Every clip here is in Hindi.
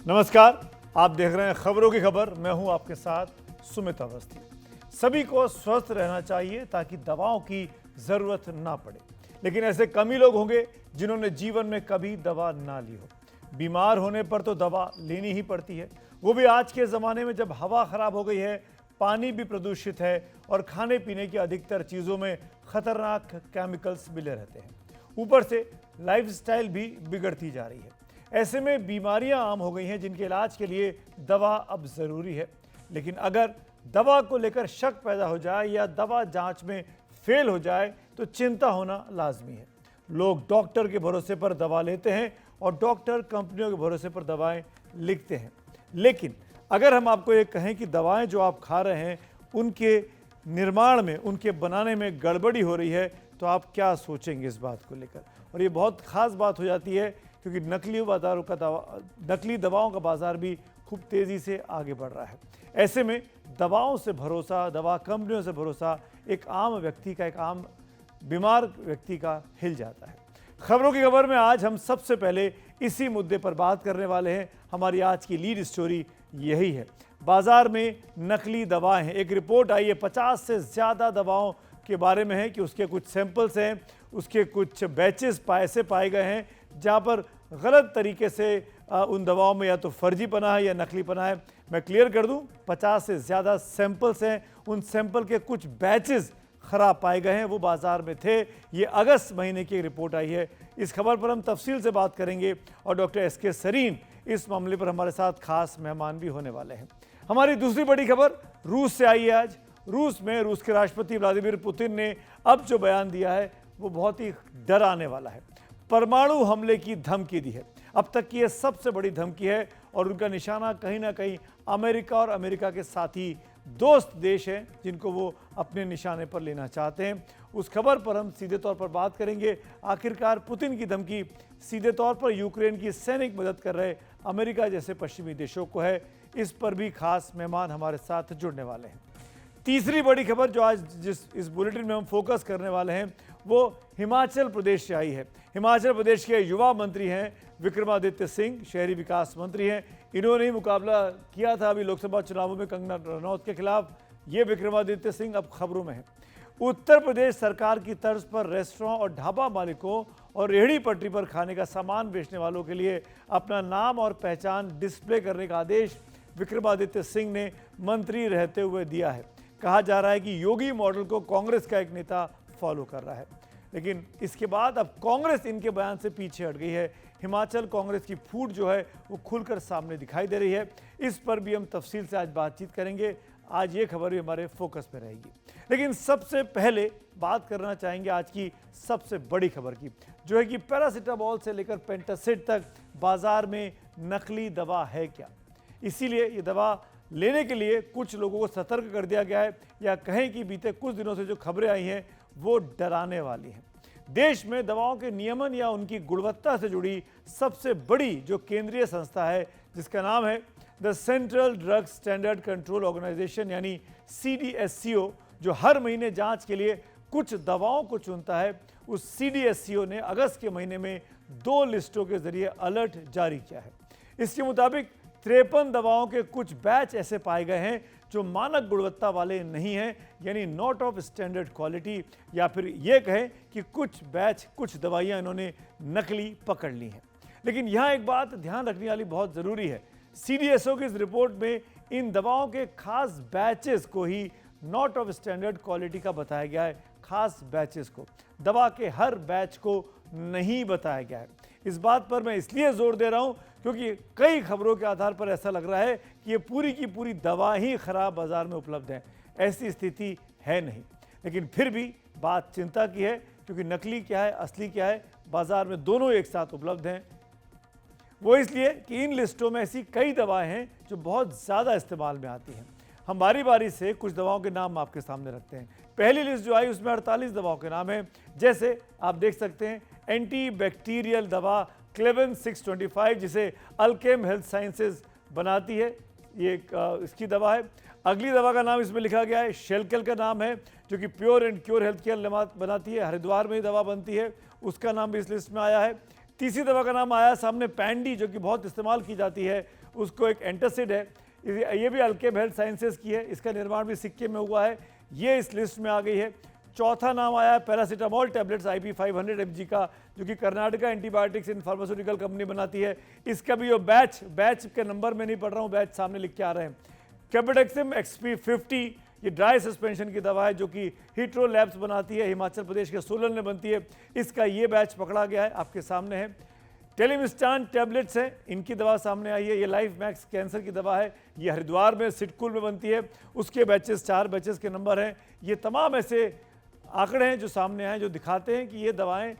नमस्कार, आप देख रहे हैं खबरों की खबर। मैं हूं आपके साथ सुमित अवस्थी। सभी को स्वस्थ रहना चाहिए ताकि दवाओं की जरूरत ना पड़े, लेकिन ऐसे कम ही लोग होंगे जिन्होंने जीवन में कभी दवा ना ली हो। बीमार होने पर तो दवा लेनी ही पड़ती है, वो भी आज के ज़माने में जब हवा खराब हो गई है, पानी भी प्रदूषित है और खाने पीने की अधिकतर चीज़ों में खतरनाक केमिकल्स मिले रहते हैं। ऊपर से लाइफस्टाइल भी बिगड़ती जा रही है। ऐसे में बीमारियां आम हो गई हैं जिनके इलाज के लिए दवा अब ज़रूरी है। लेकिन अगर दवा को लेकर शक पैदा हो जाए या दवा जांच में फेल हो जाए तो चिंता होना लाजमी है। लोग डॉक्टर के भरोसे पर दवा लेते हैं और डॉक्टर कंपनियों के भरोसे पर दवाएं लिखते हैं। लेकिन अगर हम आपको ये कहें कि दवाएं जो आप खा रहे हैं उनके निर्माण में, उनके बनाने में गड़बड़ी हो रही है, तो आप क्या सोचेंगे इस बात को लेकर। और ये बहुत ख़ास बात हो जाती है क्योंकि नकली दवाओं का बाजार भी खूब तेज़ी से आगे बढ़ रहा है। ऐसे में दवाओं से भरोसा, दवा कंपनियों से भरोसा एक आम व्यक्ति का, एक आम बीमार व्यक्ति का हिल जाता है। खबरों की खबर में आज हम सबसे पहले इसी मुद्दे पर बात करने वाले हैं। हमारी आज की लीड स्टोरी यही है, बाजार में नकली दवाएं हैं। एक रिपोर्ट आई है 50 से ज़्यादा दवाओं के बारे में है कि उसके कुछ सैंपल्स हैं, उसके कुछ बैचेस ऐसे पाए गए हैं जहाँ पर गलत तरीके से उन दवाओं में या तो फर्जीपना है या नकलीपना है। मैं क्लियर कर दूं, 50 से ज़्यादा सैंपल्स हैं, उन सैंपल के कुछ बैचेस ख़राब पाए गए हैं, वो बाज़ार में थे। ये अगस्त महीने की रिपोर्ट आई है। इस खबर पर हम तफसील से बात करेंगे और डॉक्टर एसके सरीन इस मामले पर हमारे साथ खास मेहमान भी होने वाले हैं। हमारी दूसरी बड़ी खबर रूस से आई है आज। रूस में रूस के राष्ट्रपति व्लादिमीर पुतिन ने अब जो बयान दिया है वो बहुत ही डराने वाला है। परमाणु हमले की धमकी दी है। अब तक की यह सबसे बड़ी धमकी है और उनका निशाना कहीं ना कहीं अमेरिका और अमेरिका के साथी दोस्त देश हैं जिनको वो अपने निशाने पर लेना चाहते हैं। उस खबर पर हम सीधे तौर पर बात करेंगे। आखिरकार पुतिन की धमकी सीधे तौर पर यूक्रेन की सैनिक मदद कर रहे अमेरिका जैसे पश्चिमी देशों को है। इस पर भी खास मेहमान हमारे साथ जुड़ने वाले हैं। तीसरी बड़ी खबर जो आज इस बुलेटिन में हम फोकस करने वाले हैं वो हिमाचल प्रदेश से आई है। हिमाचल प्रदेश के युवा मंत्री हैं विक्रमादित्य सिंह, शहरी विकास मंत्री हैं। इन्होंने ही मुकाबला किया था अभी लोकसभा चुनावों में कंगना रनौत के खिलाफ। ये विक्रमादित्य सिंह अब खबरों में है। उत्तर प्रदेश सरकार की तर्ज पर रेस्टोरेंट और ढाबा मालिकों और रेहड़ी पटरी पर खाने का सामान बेचने वालों के लिए अपना नाम और पहचान डिस्प्ले करने का आदेश विक्रमादित्य सिंह ने मंत्री रहते हुए दिया है। कहा जा रहा है कि योगी मॉडल को कांग्रेस का एक नेता फॉलो कर रहा है, लेकिन इसके बाद अब कांग्रेस इनके बयान से पीछे हट गई है। हिमाचल कांग्रेस की फूट जो है वो खुलकर सामने दिखाई दे रही है। इस पर भी हम तफसील से आज बातचीत करेंगे। आज ये खबर भी हमारे फोकस में रहेगी। लेकिन सबसे पहले बात करना चाहेंगे आज की सबसे बड़ी खबर की, जो है कि पैरासीटामोल से लेकर पेंटासिड तक बाजार में नकली दवा है क्या। इसीलिए ये दवा लेने के लिए कुछ लोगों को सतर्क कर दिया गया है, या कहें कि बीते कुछ दिनों से जो खबरें आई हैं वो डराने वाली हैं। देश में दवाओं के नियमन या उनकी गुणवत्ता से जुड़ी सबसे बड़ी जो केंद्रीय संस्था है, जिसका नाम है the central drug standard control organisation यानी CDSCO, जो हर महीने जांच के लिए कुछ दवाओं को चुनता है, उस CDSCO ने अगस्त के महीने में 2 लिस्टों के जरिए अलर्ट जारी किया है। इसके मुताबिक 53 दवाओं के कुछ बैच ऐसे पाए गए हैं जो मानक गुणवत्ता वाले नहीं हैं, यानी नॉट ऑफ स्टैंडर्ड क्वालिटी, या फिर ये कहें कि कुछ बैच, कुछ दवाइयां इन्होंने नकली पकड़ ली हैं। लेकिन यहाँ एक बात ध्यान रखने वाली बहुत ज़रूरी है। CDSCO की इस रिपोर्ट में इन दवाओं के खास बैचेस को ही नॉट ऑफ स्टैंडर्ड क्वालिटी का बताया गया है। खास बैचेस को, दवा के हर बैच को नहीं बताया गया है। इस बात पर मैं इसलिए जोर दे रहा हूं क्योंकि कई खबरों के आधार पर ऐसा लग रहा है कि ये पूरी की पूरी दवा ही खराब बाजार में उपलब्ध है। ऐसी स्थिति है नहीं, लेकिन फिर भी बात चिंता की है क्योंकि नकली क्या है, असली क्या है, बाजार में दोनों एक साथ उपलब्ध हैं। वो इसलिए कि इन लिस्टों में ऐसी कई दवाएं हैं जो बहुत ज़्यादा इस्तेमाल में आती हैं। हम बारी बारी से कुछ दवाओं के नाम आपके सामने रखते हैं। पहली लिस्ट जो आई उसमें 48 दवाओं के नाम हैं। जैसे आप देख सकते हैं एंटी बैक्टीरियल दवा क्लेवन 625, जिसे अल्केम हेल्थ साइंसेज बनाती है, ये इसकी दवा है। अगली दवा का नाम इसमें लिखा गया है शेलकेल का नाम है, जो कि pure and cure health care बनाती है, हरिद्वार में ही दवा बनती है, उसका नाम भी इस लिस्ट में आया है। तीसरी दवा का नाम आया सामने पैंडी, जो कि बहुत इस्तेमाल की जाती है, उसको एक एंटासिड है, ये भी अल्केम हेल्थ साइंसेज की है, इसका निर्माण भी सिक्किम में हुआ है, ये इस लिस्ट में आ गई है। चौथा नाम आया है पैरासीटामोल टैबलेट्स IP 500 mg का, जो कि Karnataka antibiotics in pharmaceutical company बनाती है। इसका भी जो बैच के नंबर में नहीं पढ़ रहा हूँ, बैच सामने लिख के आ रहे हैं। कैपेडेक्सिम XP 50, ये ड्राई सस्पेंशन की दवा है जो कि हीट्रो लैब्स बनाती है, हिमाचल प्रदेश के सोलन में बनती है। इसका ये बैच पकड़ा गया है, आपके सामने है। टेलीमिस्टान टैबलेट्स हैं, इनकी दवा सामने आई है। ये लाइफ मैक्स कैंसर की दवा है, ये हरिद्वार में सिटकुल में बनती है, उसके बैचेस 4 बैचेस के नंबर हैं। ये तमाम ऐसे आंकड़े हैं जो सामने आए, जो दिखाते हैं कि ये दवाएं,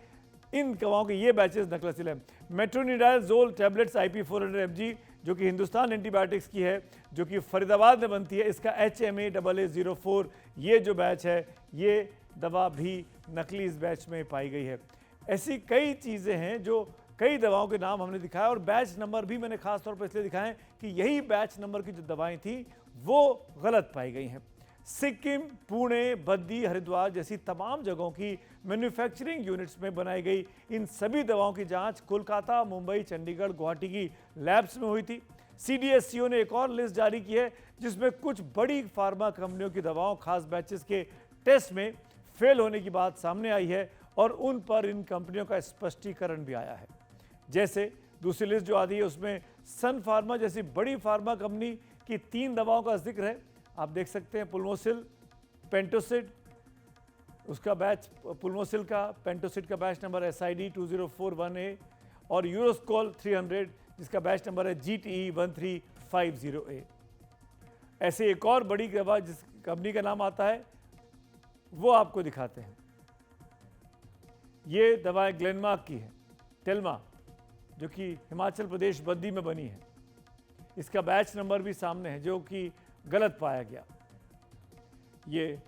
इन दवाओं के ये बैचेस नक्लसिल हैं। मेट्रोनिडाजोल टैबलेट्स IP 400 mg, जो कि हिंदुस्तान एंटीबायोटिक्स की है, जो कि फरीदाबाद में बनती है, इसका HMA-AA04, ये जो बैच है, ये दवा भी नकली इस बैच में पाई गई है। ऐसी कई चीज़ें हैं जो कई दवाओं के नाम हमने दिखाया, और बैच नंबर भी मैंने खास तौर पर इसलिए दिखाए कि यही बैच नंबर की जो दवाएं थी वो गलत पाई गई हैं। सिक्किम, पुणे, बद्दी, हरिद्वार जैसी तमाम जगहों की मैन्युफैक्चरिंग यूनिट्स में बनाई गई इन सभी दवाओं की जांच कोलकाता, मुंबई, चंडीगढ़, गुवाहाटी की लैब्स में हुई थी। CDSCO ने एक और लिस्ट जारी की है जिसमें कुछ बड़ी फार्मा कंपनियों की दवाओं खास बैचेस के टेस्ट में फेल होने की बात सामने आई है, और उन पर इन कंपनियों का स्पष्टीकरण भी आया है। जैसे दूसरी लिस्ट जो आती है उसमें सन फार्मा जैसी बड़ी फार्मा कंपनी की 3 दवाओं का जिक्र है। आप देख सकते हैं पुलमोसिल, पेंटोसिड, उसका बैच पुलमोसिल का, पेंटोसिड का बैच नंबर है SID 2041A, और यूरोस्कोल 300 जिसका बैच नंबर है GTE 1350A। ऐसे एक और बड़ी दवा जिस कंपनी का नाम आता है वो आपको दिखाते हैं। ये दवाएं ग्लेनमार्क की है, टेल्मा, जो कि हिमाचल प्रदेश बद्दी में बनी है। इसका बैच नंबर भी सामने है जो कि गलत पाया गया। ये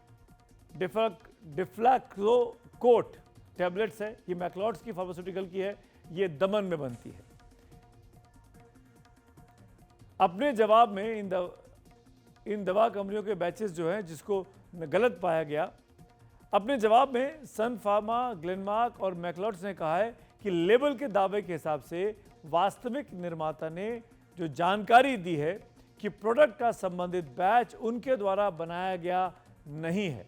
डिफ्लैक्लोकोट टैबलेट्स है, ये मैक्लॉड्स की फार्मास्यूटिकल की है, ये दमन में बनती है। अपने जवाब में इन दवा कंपनियों के बैचेस जो हैं जिसको गलत पाया गया, अपने जवाब में सन फार्मा, ग्लेनमार्क और मैक्लॉड्स ने कहा है कि लेबल के दावे के हिसाब से वास्तविक निर्माता ने जो जानकारी दी है कि प्रोडक्ट का संबंधित बैच उनके द्वारा बनाया गया नहीं है।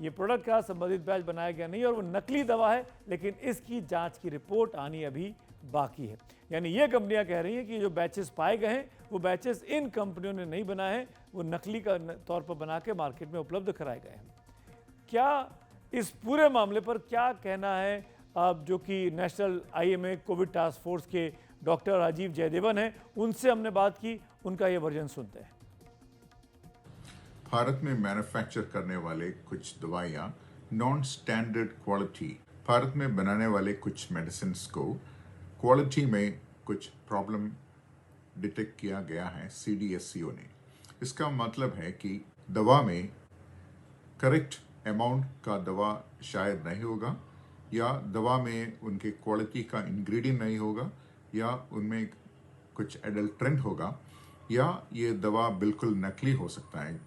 ये प्रोडक्ट का संबंधित बैच बनाया गया नहीं और वो नकली दवा है, लेकिन इसकी जांच की रिपोर्ट आनी अभी बाकी है। यानी ये कंपनियां कह रही हैं कि जो बैचेस पाए गए हैं वो बैचेस इन कंपनियों ने नहीं बनाए हैं, वो नकली का तौर पर बना के मार्केट में उपलब्ध कराए गए हैं। क्या इस पूरे मामले पर क्या कहना है अब जो कि national IMA Covid task force के डॉक्टर राजीव जयदेवन हैं, उनसे हमने बात की, उनका ये वर्जन सुनते हैं। भारत में मैन्युफैक्चर करने वाले कुछ दवाइयाँ नॉन स्टैंडर्ड क्वालिटी, भारत में बनाने वाले कुछ मेडिसिन को क्वालिटी में कुछ प्रॉब्लम डिटेक्ट किया गया है CDSCO ने। इसका मतलब है कि दवा में करेक्ट अमाउंट का दवा शायद नहीं होगा, या दवा में उनके क्वालिटी का इंग्रेडिएंट नहीं होगा, या उनमें कुछ एडल्ट्रेंट होगा, या ये दवा बिल्कुल नकली हो सकता है।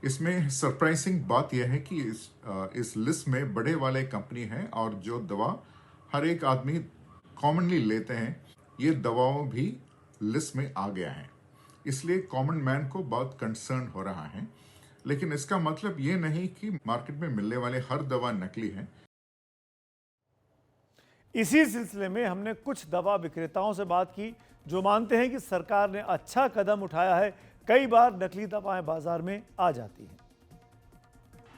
इसमें सरप्राइजिंग बात यह है कि इस लिस्ट में बड़े वाले कंपनी हैं और जो दवा हर एक आदमी कॉमनली लेते हैं, ये दवाओं भी लिस्ट में आ गया है। इसलिए कॉमन मैन को बहुत कंसर्न हो रहा है, लेकिन इसका मतलब ये नहीं कि मार्केट में मिलने वाले हर दवा नकली है। इसी सिलसिले में हमने कुछ दवा विक्रेताओं से बात की जो मानते हैं कि सरकार ने अच्छा कदम उठाया है। कई बार नकली दवाएं बाजार में आ जाती हैं,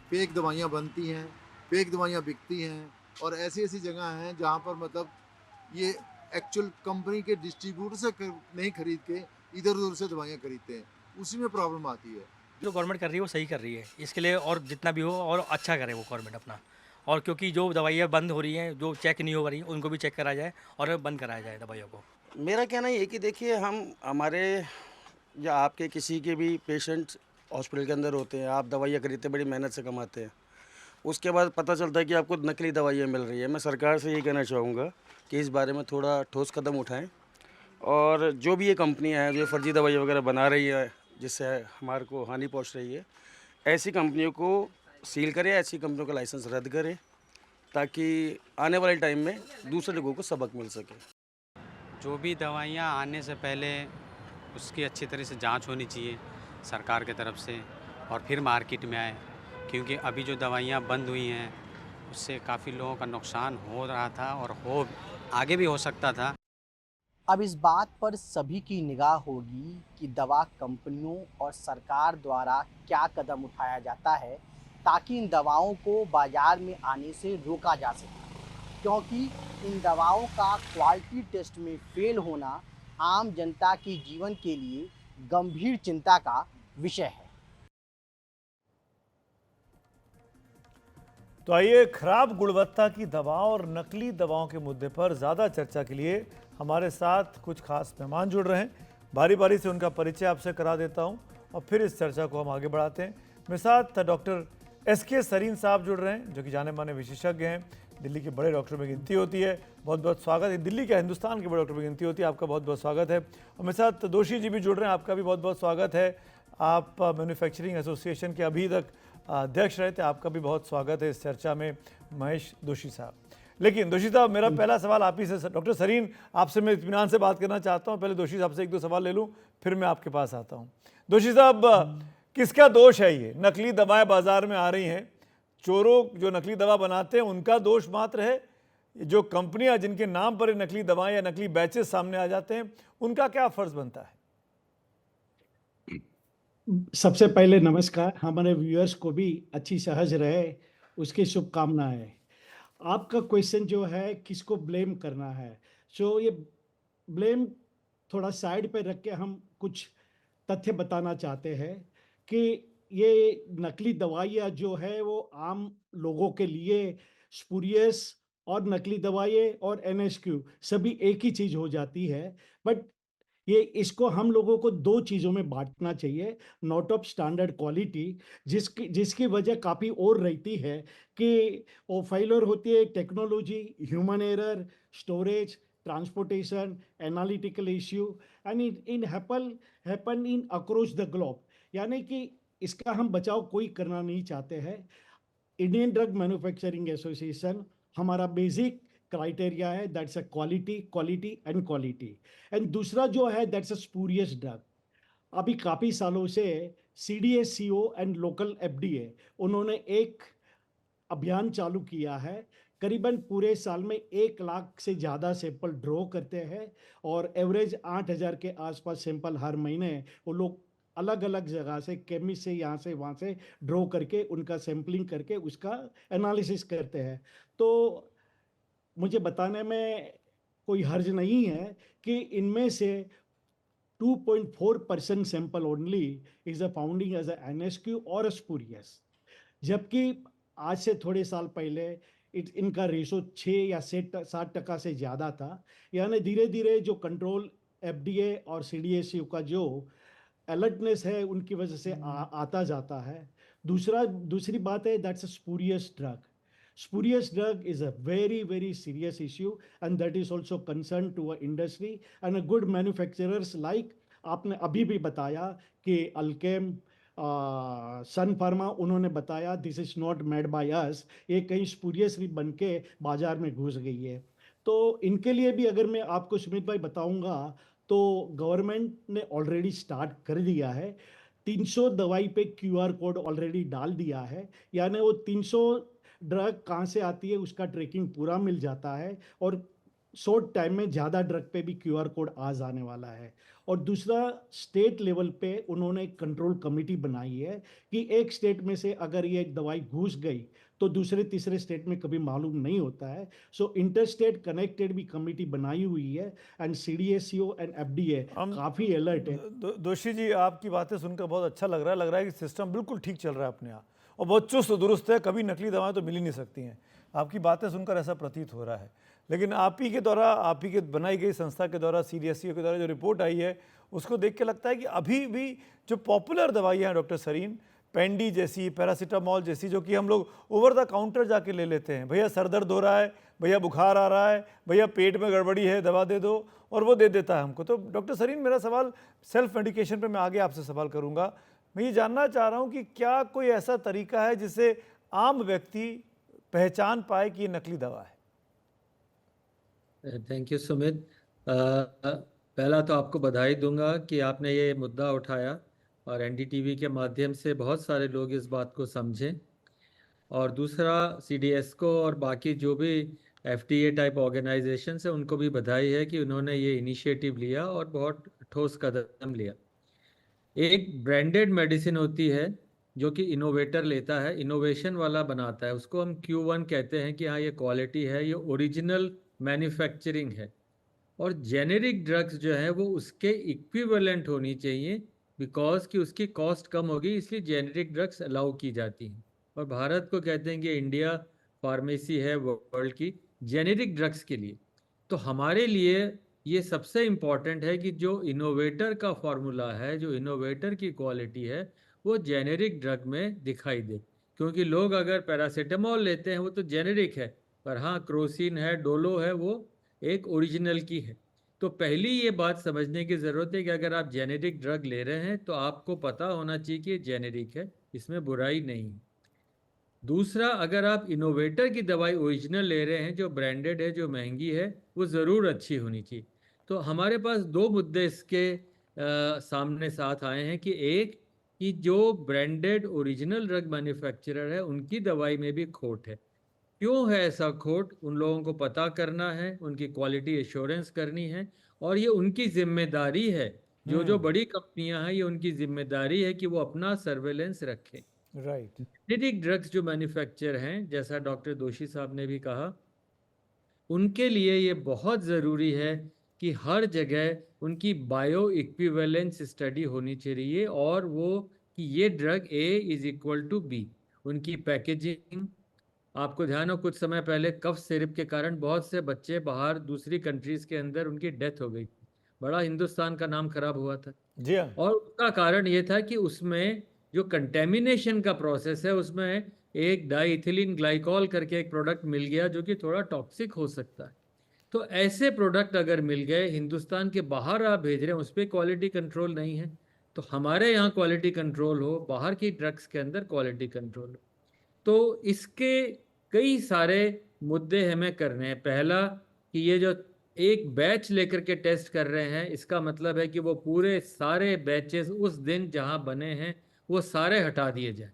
फेक दवाइयाँ बनती हैं, फेक दवाइयाँ बिकती हैं, और ऐसी ऐसी जगह हैं जहाँ पर मतलब ये एक्चुअल कंपनी के डिस्ट्रीब्यूटर से नहीं खरीद के इधर उधर से दवाइयाँ खरीदते हैं, उसी में प्रॉब्लम आती है। जो गवर्नमेंट कर रही है वो सही कर रही है, इसके लिए और जितना भी हो और अच्छा करे वो गवर्नमेंट अपना। और क्योंकि जो दवाइयाँ बंद हो रही हैं, जो चेक नहीं हो रही, उनको भी चेक कराया जाए और बंद कराया जाए दवाइयों को। मेरा कहना ये है कि देखिए, हम हमारे या आपके किसी के भी पेशेंट हॉस्पिटल के अंदर होते हैं, आप दवाइयाँ खरीदते बड़ी मेहनत से कमाते हैं, उसके बाद पता चलता है कि आपको नकली दवाइयाँ मिल रही है। मैं सरकार से ये कहना चाहूँगा कि इस बारे में थोड़ा ठोस कदम उठाएं, और जो भी ये कंपनियाँ हैं जो फर्जी दवाइयाँ वगैरह बना रही है जिससे हमारे को हानि पहुँच रही है, ऐसी कंपनियों को सील करें, ऐसी कंपनियों का लाइसेंस रद्द करें, ताकि आने वाले टाइम में दूसरे लोगों को सबक मिल सके। जो भी दवाइयाँ आने से पहले उसकी अच्छी तरह से जांच होनी चाहिए सरकार की तरफ से, और फिर मार्केट में आए, क्योंकि अभी जो दवाइयाँ बंद हुई हैं उससे काफ़ी लोगों का नुकसान हो रहा था और आगे भी हो सकता था। अब इस बात पर सभी की निगाह होगी कि दवा कंपनियों और सरकार द्वारा क्या कदम उठाया जाता है ताकि इन दवाओं को बाजार में आने से रोका जा सके, क्योंकि इन दवाओं का क्वालिटी टेस्ट में फेल होना आम जनता के जीवन के लिए गंभीर चिंता का विषय है। तो आइए, खराब गुणवत्ता की दवाओं और नकली दवाओं के मुद्दे पर ज़्यादा चर्चा के लिए हमारे साथ कुछ खास मेहमान जुड़ रहे हैं। बारी बारी से उनका परिचय आपसे करा देता हूं और फिर इस चर्चा को हम आगे बढ़ाते हैं। मेरे साथ डॉक्टर SK सरीन साहब जुड़ रहे हैं, जो कि जाने माने विशेषज्ञ हैं, दिल्ली के बड़े डॉक्टरों में गिनती होती है। बहुत बहुत स्वागत है। दिल्ली क्या, हिंदुस्तान के बड़े डॉक्टर में गिनती होती है। आपका बहुत बहुत स्वागत है। और मेरे साथ दोषी जी भी जुड़ रहे हैं, आपका भी बहुत बहुत स्वागत है। आप मैन्युफैक्चरिंग एसोसिएशन के अभी तक अध्यक्ष रहे थे, आपका भी बहुत स्वागत है इस चर्चा में, महेश दोषी साहब। लेकिन दोषी साहब, मेरा पहला सवाल आप ही से, डॉक्टर सरीन आपसे मैं इत्मीनान से बात करना चाहता हूं। पहले दोषी साहब से एक दो सवाल ले लूं, फिर मैं आपके पास आता हूं। दोषी साहब, किसका दोष है ये? नकली दवाएं बाजार में आ रही हैं, चोरों जो नकली दवा बनाते हैं उनका दोष मात्र है? जो कंपनियां जिनके नाम पर नकली दवाएं या नकली बैचेस सामने आ जाते हैं, उनका क्या फर्ज बनता है? सबसे पहले नमस्कार, हमारे व्यूअर्स को भी अच्छी सहज रहे उसकी शुभकामनाएं। आपका क्वेश्चन जो है किसको ब्लेम करना है, सो ये ब्लेम थोड़ा साइड पे रख के हम कुछ तथ्य बताना चाहते हैं कि ये नकली दवाइयाँ जो है वो आम लोगों के लिए स्पूरियस और नकली दवाइयाँ और NSQ सभी एक ही चीज़ हो जाती है। बट ये इसको हम लोगों को दो चीज़ों में बांटना चाहिए। नॉट ऑफ स्टैंडर्ड क्वालिटी, जिसकी जिसकी वजह काफ़ी और रहती है कि वो फेलियर होती है technology, human error, storage, transportation, analytical issue and in happen in across the globe. यानी कि इसका हम बचाव कोई करना नहीं चाहते हैं। इंडियन ड्रग मैन्युफैक्चरिंग एसोसिएशन हमारा बेसिक क्राइटेरिया है, दैट्स अ क्वालिटी एंड दूसरा जो है दैट्स अ स्पूरियस ड्रग। अभी काफ़ी सालों से CDSCO एंड लोकल FDA उन्होंने एक अभियान चालू किया है। करीबन पूरे साल में 1 लाख से ज़्यादा सैंपल ड्रॉ करते हैं और एवरेज 8,000 के आसपास सैंपल हर महीने वो लोग अलग अलग जगह से, केमिस्ट से, यहाँ से वहाँ से ड्रॉ करके उनका सैम्पलिंग करके उसका एनालिसिस करते हैं। तो मुझे बताने में कोई हर्ज नहीं है कि इनमें से 2.4% sample only is a founding as a NSQ और अ स्पूरियस, जबकि आज से थोड़े साल पहले इनका रेशो 6 या 7% से ज़्यादा था। यानी धीरे धीरे जो कंट्रोल FDA और CDSCO का जो अलर्टनेस है उनकी वजह से आता जाता है। दूसरी बात है that's a spurious drug. Spurious drug is a very serious issue and that is also concern to our industry and a good manufacturers like आपने अभी भी बताया कि अल्केम, सन फार्मा, उन्होंने बताया this is not made by us, ये कहीं स्पूरियसली बन के बाजार में घुस गई है। तो इनके लिए भी अगर मैं आपको सुमित भाई बताऊंगा तो गवर्नमेंट ने ऑलरेडी स्टार्ट कर दिया है। 300 दवाई पे QR कोड ऑलरेडी डाल दिया है, यानी वो 300 ड्रग कहाँ से आती है उसका ट्रैकिंग पूरा मिल जाता है और शॉर्ट टाइम में ज़्यादा ड्रग पे भी QR कोड आ जाने वाला है। और दूसरा, स्टेट लेवल पे उन्होंने एक कंट्रोल कमेटी बनाई है कि एक स्टेट में से अगर ये दवाई घुस गई तो दूसरे तीसरे स्टेट में कभी मालूम नहीं होता है। सो इंटर स्टेट कनेक्टेड भी कमेटी बनाई हुई है एंड CDSCO एंड FDA काफ़ी अलर्ट है। दोषी जी, आपकी बातें सुनकर बहुत अच्छा लग रहा है कि सिस्टम बिल्कुल ठीक चल रहा है अपने यहाँ और बहुत चुस्त दुरुस्त है, कभी नकली दवाएं तो मिल ही नहीं सकती हैं। आपकी बातें सुनकर ऐसा प्रतीत हो रहा है। लेकिन आप ही के बनाई गई संस्था के द्वारा, CDSCO के द्वारा जो रिपोर्ट आई है उसको देख के लगता है कि अभी भी जो पॉपुलर दवाइयाँ हैं डॉक्टर सरीन, पेंडी जैसी, पैरासीटामॉल जैसी, जो कि हम लोग ओवर द काउंटर जाके ले लेते हैं, भैया सर दर्द हो रहा है, भैया बुखार आ रहा है, भैया पेट में गड़बड़ी है, दवा दे दो, और वो दे देता है हमको। तो डॉक्टर सरीन, मेरा सवाल सेल्फ मेडिकेशन पर मैं आगे आपसे सवाल करूँगा। मैं ये जानना चाह रहा हूँ कि क्या कोई ऐसा तरीका है जिससे आम व्यक्ति पहचान पाए कि ये नकली दवा है? Thank you Sumit. पहला तो आपको बधाई दूंगा कि आपने ये मुद्दा उठाया और एनडीटीवी के माध्यम से बहुत सारे लोग इस बात को समझें। और दूसरा, सीडीएसको और बाकी जो भी एफडीए टाइप ऑर्गेनाइजेशंस है उनको भी बधाई है कि उन्होंने ये इनिशिएटिव लिया और बहुत ठोस कदम लिया। एक ब्रांडेड मेडिसिन होती है जो कि इनोवेटर लेता है, इनोवेशन वाला बनाता है, उसको हम Q1 कहते हैं कि हाँ ये क्वालिटी है, ये ओरिजिनल मैन्युफैक्चरिंग है। और जेनेरिक ड्रग्स जो है वो उसके इक्विवेलेंट होनी चाहिए, बिकॉज कि उसकी कॉस्ट कम होगी, इसलिए जेनेरिक ड्रग्स अलाउ की जाती हैं। और भारत को कहते हैं कि इंडिया फार्मेसी है वर्ल्ड की जेनेरिक ड्रग्स के लिए। तो हमारे लिए ये सबसे इम्पॉर्टेंट है कि जो इनोवेटर का फॉर्मूला है, जो इनोवेटर की क्वालिटी है, वो जेनेरिक ड्रग में दिखाई दे। क्योंकि लोग अगर पैरासीटामोल लेते हैं वो तो जेनेरिक है, पर हाँ क्रोसिन है, डोलो है, वो एक ओरिजिनल की है। तो पहली ये बात समझने की ज़रूरत है कि अगर आप जेनेरिक ड्रग ले रहे हैं तो आपको पता होना चाहिए कि जेनेरिक है, इसमें बुराई नहीं है। दूसरा, अगर आप इनोवेटर की दवाई ओरिजिनल ले रहे हैं जो ब्रांडेड है, जो महंगी है, वो ज़रूर अच्छी होनी चाहिए। तो हमारे पास दो मुद्दे इसके सामने साथ आए हैं कि एक, कि जो ब्रांडेड ओरिजिनल ड्रग मैन्युफैक्चरर है उनकी दवाई में भी खोट है। क्यों है ऐसा खोट, उन लोगों को पता करना है, उनकी क्वालिटी एश्योरेंस करनी है, और ये उनकी जिम्मेदारी है। जो बड़ी कंपनियां हैं, ये उनकी जिम्मेदारी है कि वो अपना सर्वेलेंस रखें। राइट। जेनेरिक ड्रग्स जो मैन्युफैक्चर हैं, जैसा डॉक्टर दोषी साहब ने भी कहा, उनके लिए ये बहुत ज़रूरी है कि हर जगह उनकी बायो इक्विवेलेंस स्टडी होनी चाहिए, और वो कि ये drug A is equal to B। उनकी पैकेजिंग, आपको ध्यान हो कुछ समय पहले कफ सिरप के कारण बहुत से बच्चे बाहर दूसरी कंट्रीज के अंदर उनकी डेथ हो गई, बड़ा हिंदुस्तान का नाम खराब हुआ था। जी हाँ। और उसका कारण ये था कि उसमें जो कंटेमिनेशन का प्रोसेस है, उसमें एक डाइथिलीन ग्लाइकॉल करके एक प्रोडक्ट मिल गया जो कि थोड़ा टॉक्सिक हो सकता है। तो ऐसे प्रोडक्ट अगर मिल गए, हिंदुस्तान के बाहर आप भेज रहे हैं, उस पर क्वालिटी कंट्रोल नहीं है। तो हमारे यहाँ क्वालिटी कंट्रोल हो, बाहर की ड्रग्स के अंदर क्वालिटी कंट्रोल हो। तो इसके कई सारे मुद्दे हमें करने हैं। पहला, कि ये जो एक बैच लेकर के टेस्ट कर रहे हैं, इसका मतलब है कि वो पूरे सारे बैचेस उस दिन जहां बने हैं वो सारे हटा दिए जाए।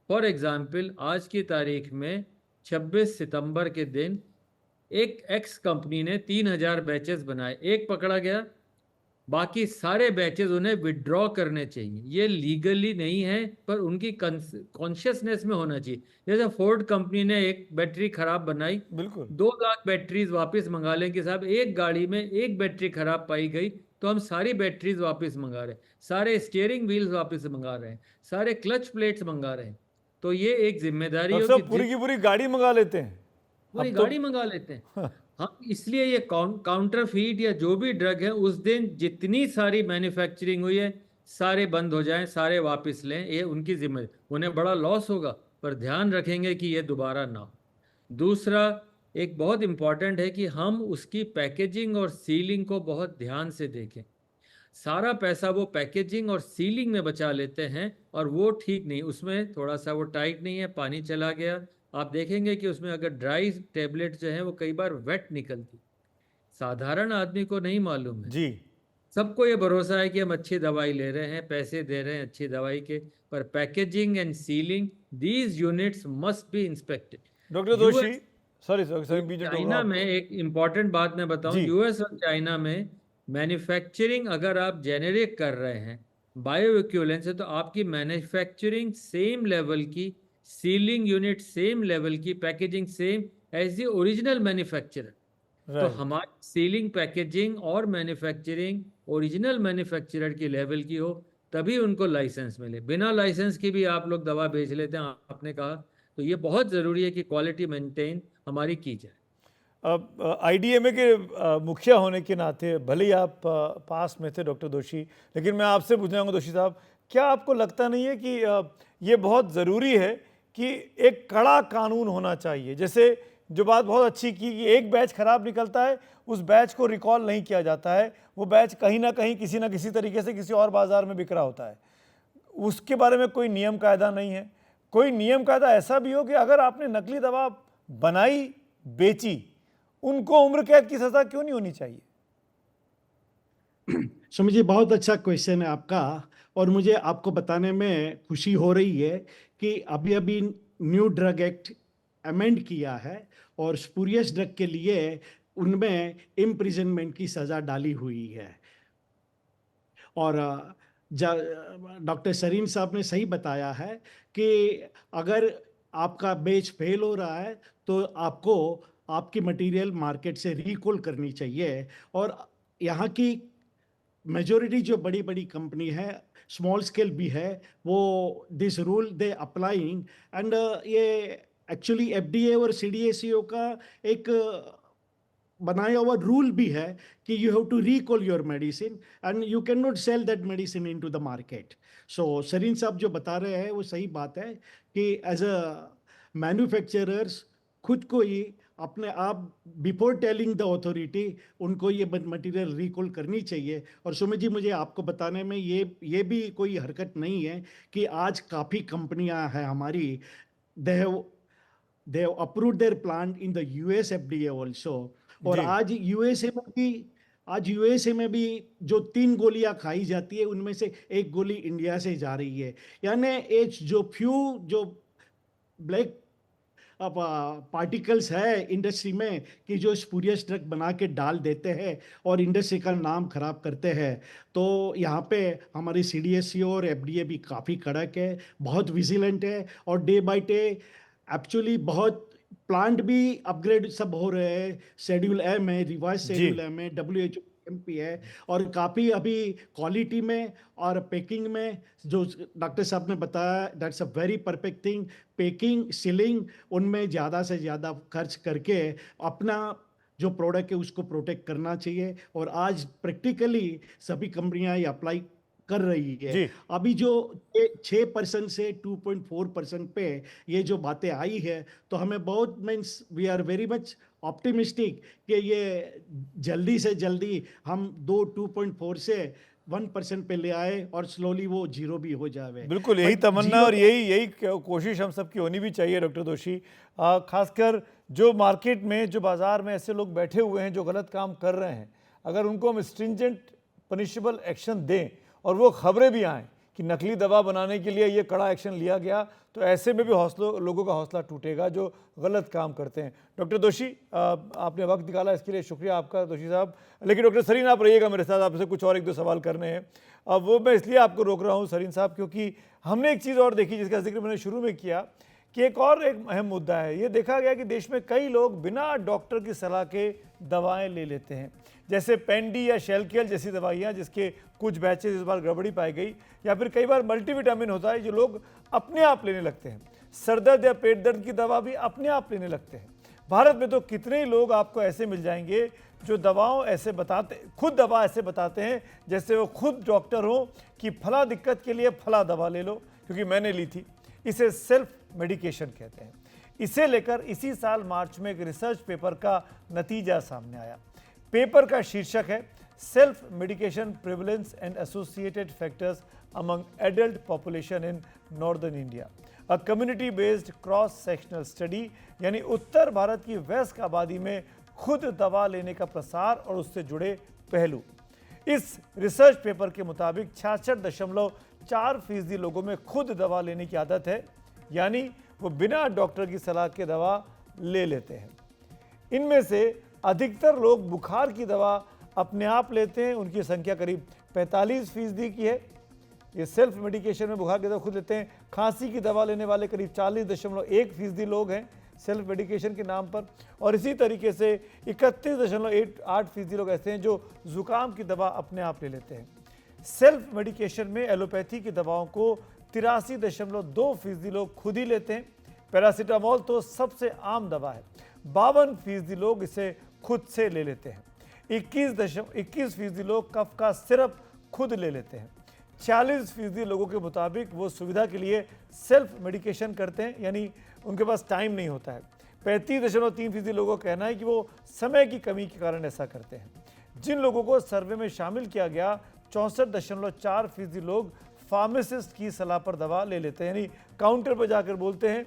फॉर एग्जाम्पल, आज की तारीख में 26 सितंबर के दिन एक एक्स कंपनी ने 3000 बैचेस बनाए, एक पकड़ा गया, बाकी सारे बैचेस उन्हें विड्रॉ करने चाहिए। ये लीगली नहीं है, पर उनकी कॉन्शियसनेस में होना चाहिए। जैसे फोर्ड कंपनी ने एक बैटरी खराब बनाई, बिल्कुल 2 लाख बैटरीज वापस मंगा लें कि साहब एक गाड़ी में एक बैटरी खराब पाई गई तो हम सारी बैटरीज वापस मंगा रहे हैं, सारे स्टीयरिंग व्हील्स वापस मंगा रहे हैं, सारे क्लच प्लेट्स मंगा रहे हैं। तो ये एक जिम्मेदारी अब हो सब कि पूरी की पूरी गाड़ी मंगा लेते हैं। पूरी अब तो गाड़ी मंगा लेते हैं। हम इसलिए ये काउंटरफीट या जो भी ड्रग है, उस दिन जितनी सारी मैन्युफैक्चरिंग हुई है सारे बंद हो जाएं, सारे वापस लें, ये उनकी जिम्मेदारी। उन्हें बड़ा लॉस होगा, पर ध्यान रखेंगे कि ये दोबारा ना हो। दूसरा, एक बहुत इम्पॉर्टेंट है कि हम उसकी पैकेजिंग और सीलिंग को बहुत ध्यान से देखें। सारा पैसा वो पैकेजिंग और सीलिंग में बचा लेते हैं, और वो ठीक नहीं, उसमें थोड़ा सा वो टाइट नहीं है, पानी चला गया। आप देखेंगे कि उसमें अगर ड्राई टेबलेट जो है वो कई बार वेट निकलती, साधारण आदमी को नहीं मालूम है। जी सबको ये भरोसा है कि हम अच्छी दवाई ले रहे हैं, पैसे दे रहे हैं अच्छी दवाई के, पर packaging and ceiling, these units must be inspected. Doctor दोषी, सॉरी सॉरी बीच में चाइना में एक इम्पॉर्टेंट बात मैं बताऊं, जी। यूएस और चाइना में मैन्युफैक्चरिंग अगर आप जेनेरिक कर रहे हैं, बायो इक्विवेलेंस है, तो आपकी मैन्युफैक्चरिंग सेम लेवल की, सीलिंग यूनिट सेम लेवल की, packaging same as the original manufacturer. तो राइट हमारी सीलिंग, पैकेजिंग और मैन्युफैक्चरिंग ओरिजिनल मैन्युफैक्चरर की लेवल की हो, तभी उनको लाइसेंस मिले। बिना लाइसेंस की भी आप लोग दवा बेच लेते हैं, आपने कहा। तो ये बहुत ज़रूरी है कि क्वालिटी मेंटेन हमारी की जाए। अब आईडीएमए के मुखिया होने के नाते, भले ही आप पास में थे डॉक्टर दोषी, लेकिन मैं आपसे पूछना चाहूँगा दोषी साहब, क्या आपको लगता नहीं है कि ये बहुत ज़रूरी है कि एक कड़ा कानून होना चाहिए? जैसे जो बात बहुत अच्छी की कि एक बैच खराब निकलता है, उस बैच को रिकॉल नहीं किया जाता है, वो बैच कहीं ना कहीं किसी ना किसी तरीके से किसी और बाजार में बिक रहा होता है, उसके बारे में कोई नियम कायदा नहीं है। कोई नियम कायदा ऐसा भी हो कि अगर आपने नकली दवा बनाई, बेची, उनको उम्र कैद की सज़ा क्यों नहीं होनी चाहिए? सुमित जी, बहुत अच्छा क्वेश्चन है आपका। और मुझे आपको बताने में खुशी हो रही है कि अभी अभी न्यू ड्रग एक्ट अमेंड किया है और स्पूरियस ड्रग के लिए उनमें इम्प्रिजनमेंट की सज़ा डाली हुई है। और डॉक्टर सरीन साहब ने सही बताया है कि अगर आपका बेच फेल हो रहा है तो आपको आपकी मटेरियल मार्केट से रिकॉल करनी चाहिए। और यहाँ की मेजोरिटी जो बड़ी बड़ी कंपनी है, स्मॉल स्केल भी है, वो this rule they applying. And ये एक्चुअली एफडीए और सीडीएसईओ का एक बनाया हुआ रूल भी है कि you have to recall your medicine and you can not sell that medicine into the market. So Sarin साहब जो बता रहे हैं वो सही बात है कि एज अ मैन्युफैक्चरर्स खुद को ही अपने आप बिफोर टेलिंग द अथॉरिटी उनको ये मटेरियल रिकॉल करनी चाहिए। और सुमित जी, मुझे आपको बताने में ये भी कोई हरकत नहीं है कि आज काफ़ी कंपनियां हैं हमारी, they have approved there plant in the US FDA also. और जी। आज यूएसए में भी जो 3 गोलियां खाई जाती है उनमें से 1 गोली इंडिया से जा रही है। यानी जो ब्लैक पार्टिकल्स है इंडस्ट्री में कि जो स्पूरियस ड्रग बना के डाल देते हैं और इंडस्ट्री का नाम खराब करते हैं। तो यहाँ पे हमारी सीडीएसईओ और एफडीए भी काफ़ी कड़क है, बहुत विजिलेंट है और डे बाय डे एक्चुअली बहुत प्लांट भी अपग्रेड सब हो रहे हैं। शेड्यूल एम है, रिवाइज शेड्यूल एम है, WHO एमपी है। और काफ़ी अभी क्वालिटी में और पैकिंग में जो डॉक्टर साहब ने बताया, that's a very perfect thing. Packing, ceiling, उनमें ज़्यादा से ज़्यादा खर्च करके अपना जो प्रोडक्ट है उसको प्रोटेक्ट करना चाहिए। और आज प्रैक्टिकली सभी कंपनियां ये अप्लाई कर रही है। जी। अभी जो 6% से 2.4% पे ये जो बातें आई है तो हमें बहुत means we are very much optimistic कि ये जल्दी से जल्दी हम 2.4 से 1% पे ले आए और स्लोली वो 0 भी हो जाए। बिल्कुल यही But तमन्ना zero और यही कोशिश हम सबकी होनी भी चाहिए डॉक्टर दोषी। खासकर जो मार्केट में, जो बाज़ार में ऐसे लोग बैठे हुए हैं जो गलत काम कर रहे हैं, अगर उनको हम स्ट्रिंजेंट पनिशेबल एक्शन दें और वो खबरें भी आएँ कि नकली दवा बनाने के लिए ये कड़ा एक्शन लिया गया, तो ऐसे में भी लोगों का हौसला टूटेगा जो गलत काम करते हैं। डॉक्टर दोषी, आपने वक्त निकाला, इसके लिए शुक्रिया आपका दोषी साहब। लेकिन डॉक्टर सरीन आप रहिएगा मेरे साथ, आपसे कुछ और 1-2 सवाल करने हैं। अब वो मैं इसलिए आपको रोक रहा हूँ सरीन साहब, क्योंकि हमने एक चीज़ और देखी जिसका जिक्र मैंने शुरू में किया कि एक अहम मुद्दा है। ये देखा गया कि देश में कई लोग बिना डॉक्टर की सलाह के दवाएं ले लेते हैं, जैसे पेंडी या शेल्कियल जैसी दवाइयाँ जिसके कुछ बैचेज इस बार गड़बड़ी पाई गई, या फिर कई बार मल्टीविटामिन होता है जो लोग अपने आप लेने लगते हैं। सर दर्द या पेट दर्द की दवा भी अपने आप लेने लगते हैं। भारत में तो कितने ही लोग आपको ऐसे मिल जाएंगे जो खुद दवा ऐसे बताते हैं जैसे वो खुद डॉक्टर हो कि फला दिक्कत के लिए फला दवा ले लो क्योंकि मैंने ली थी। इसे सेल्फ मेडिकेशन कहते हैं। इसे लेकर इसी साल मार्च में एक रिसर्च पेपर का नतीजा सामने आया। पेपर का शीर्षक है self medication prevalence and associated factors among adult population in northern India, a community based cross sectional study. यानी उत्तर भारत की वयस्क आबादी में खुद दवा लेने का प्रसार और उससे जुड़े पहलू। इस रिसर्च पेपर के मुताबिक 66.4% लोगों में खुद दवा लेने की आदत है, यानी वो बिना डॉक्टर की सलाह के दवा ले लेते हैं। इनमें से अधिकतर लोग बुखार की दवा अपने आप लेते हैं, उनकी संख्या करीब 45% की है। ये सेल्फ मेडिकेशन में बुखार की दवा खुद लेते हैं। खांसी की दवा लेने वाले करीब 40.1% लोग हैं सेल्फ मेडिकेशन के नाम पर। और इसी तरीके से 31.8% लोग ऐसे हैं जो जुकाम की दवा अपने आप ले लेते हैं। सेल्फ मेडिकेशन में एलोपैथी की दवाओं को 83.2% लोग खुद ही लेते हैं। पैरासीटामोल तो सबसे आम दवा है, 52% लोग इसे खुद से ले लेते हैं। 21% लोग कफ का सिरप खुद ले लेते हैं। 40% लोगों के मुताबिक वो सुविधा के लिए सेल्फ मेडिकेशन करते हैं, यानी उनके पास टाइम नहीं होता है। 35.3% लोगों का कहना है कि वो समय की कमी के कारण ऐसा करते हैं। जिन लोगों को सर्वे में शामिल किया गया, 64.4% लोग फार्मासिस्ट की सलाह पर दवा ले लेते हैं, यानी काउंटर पर जाकर बोलते हैं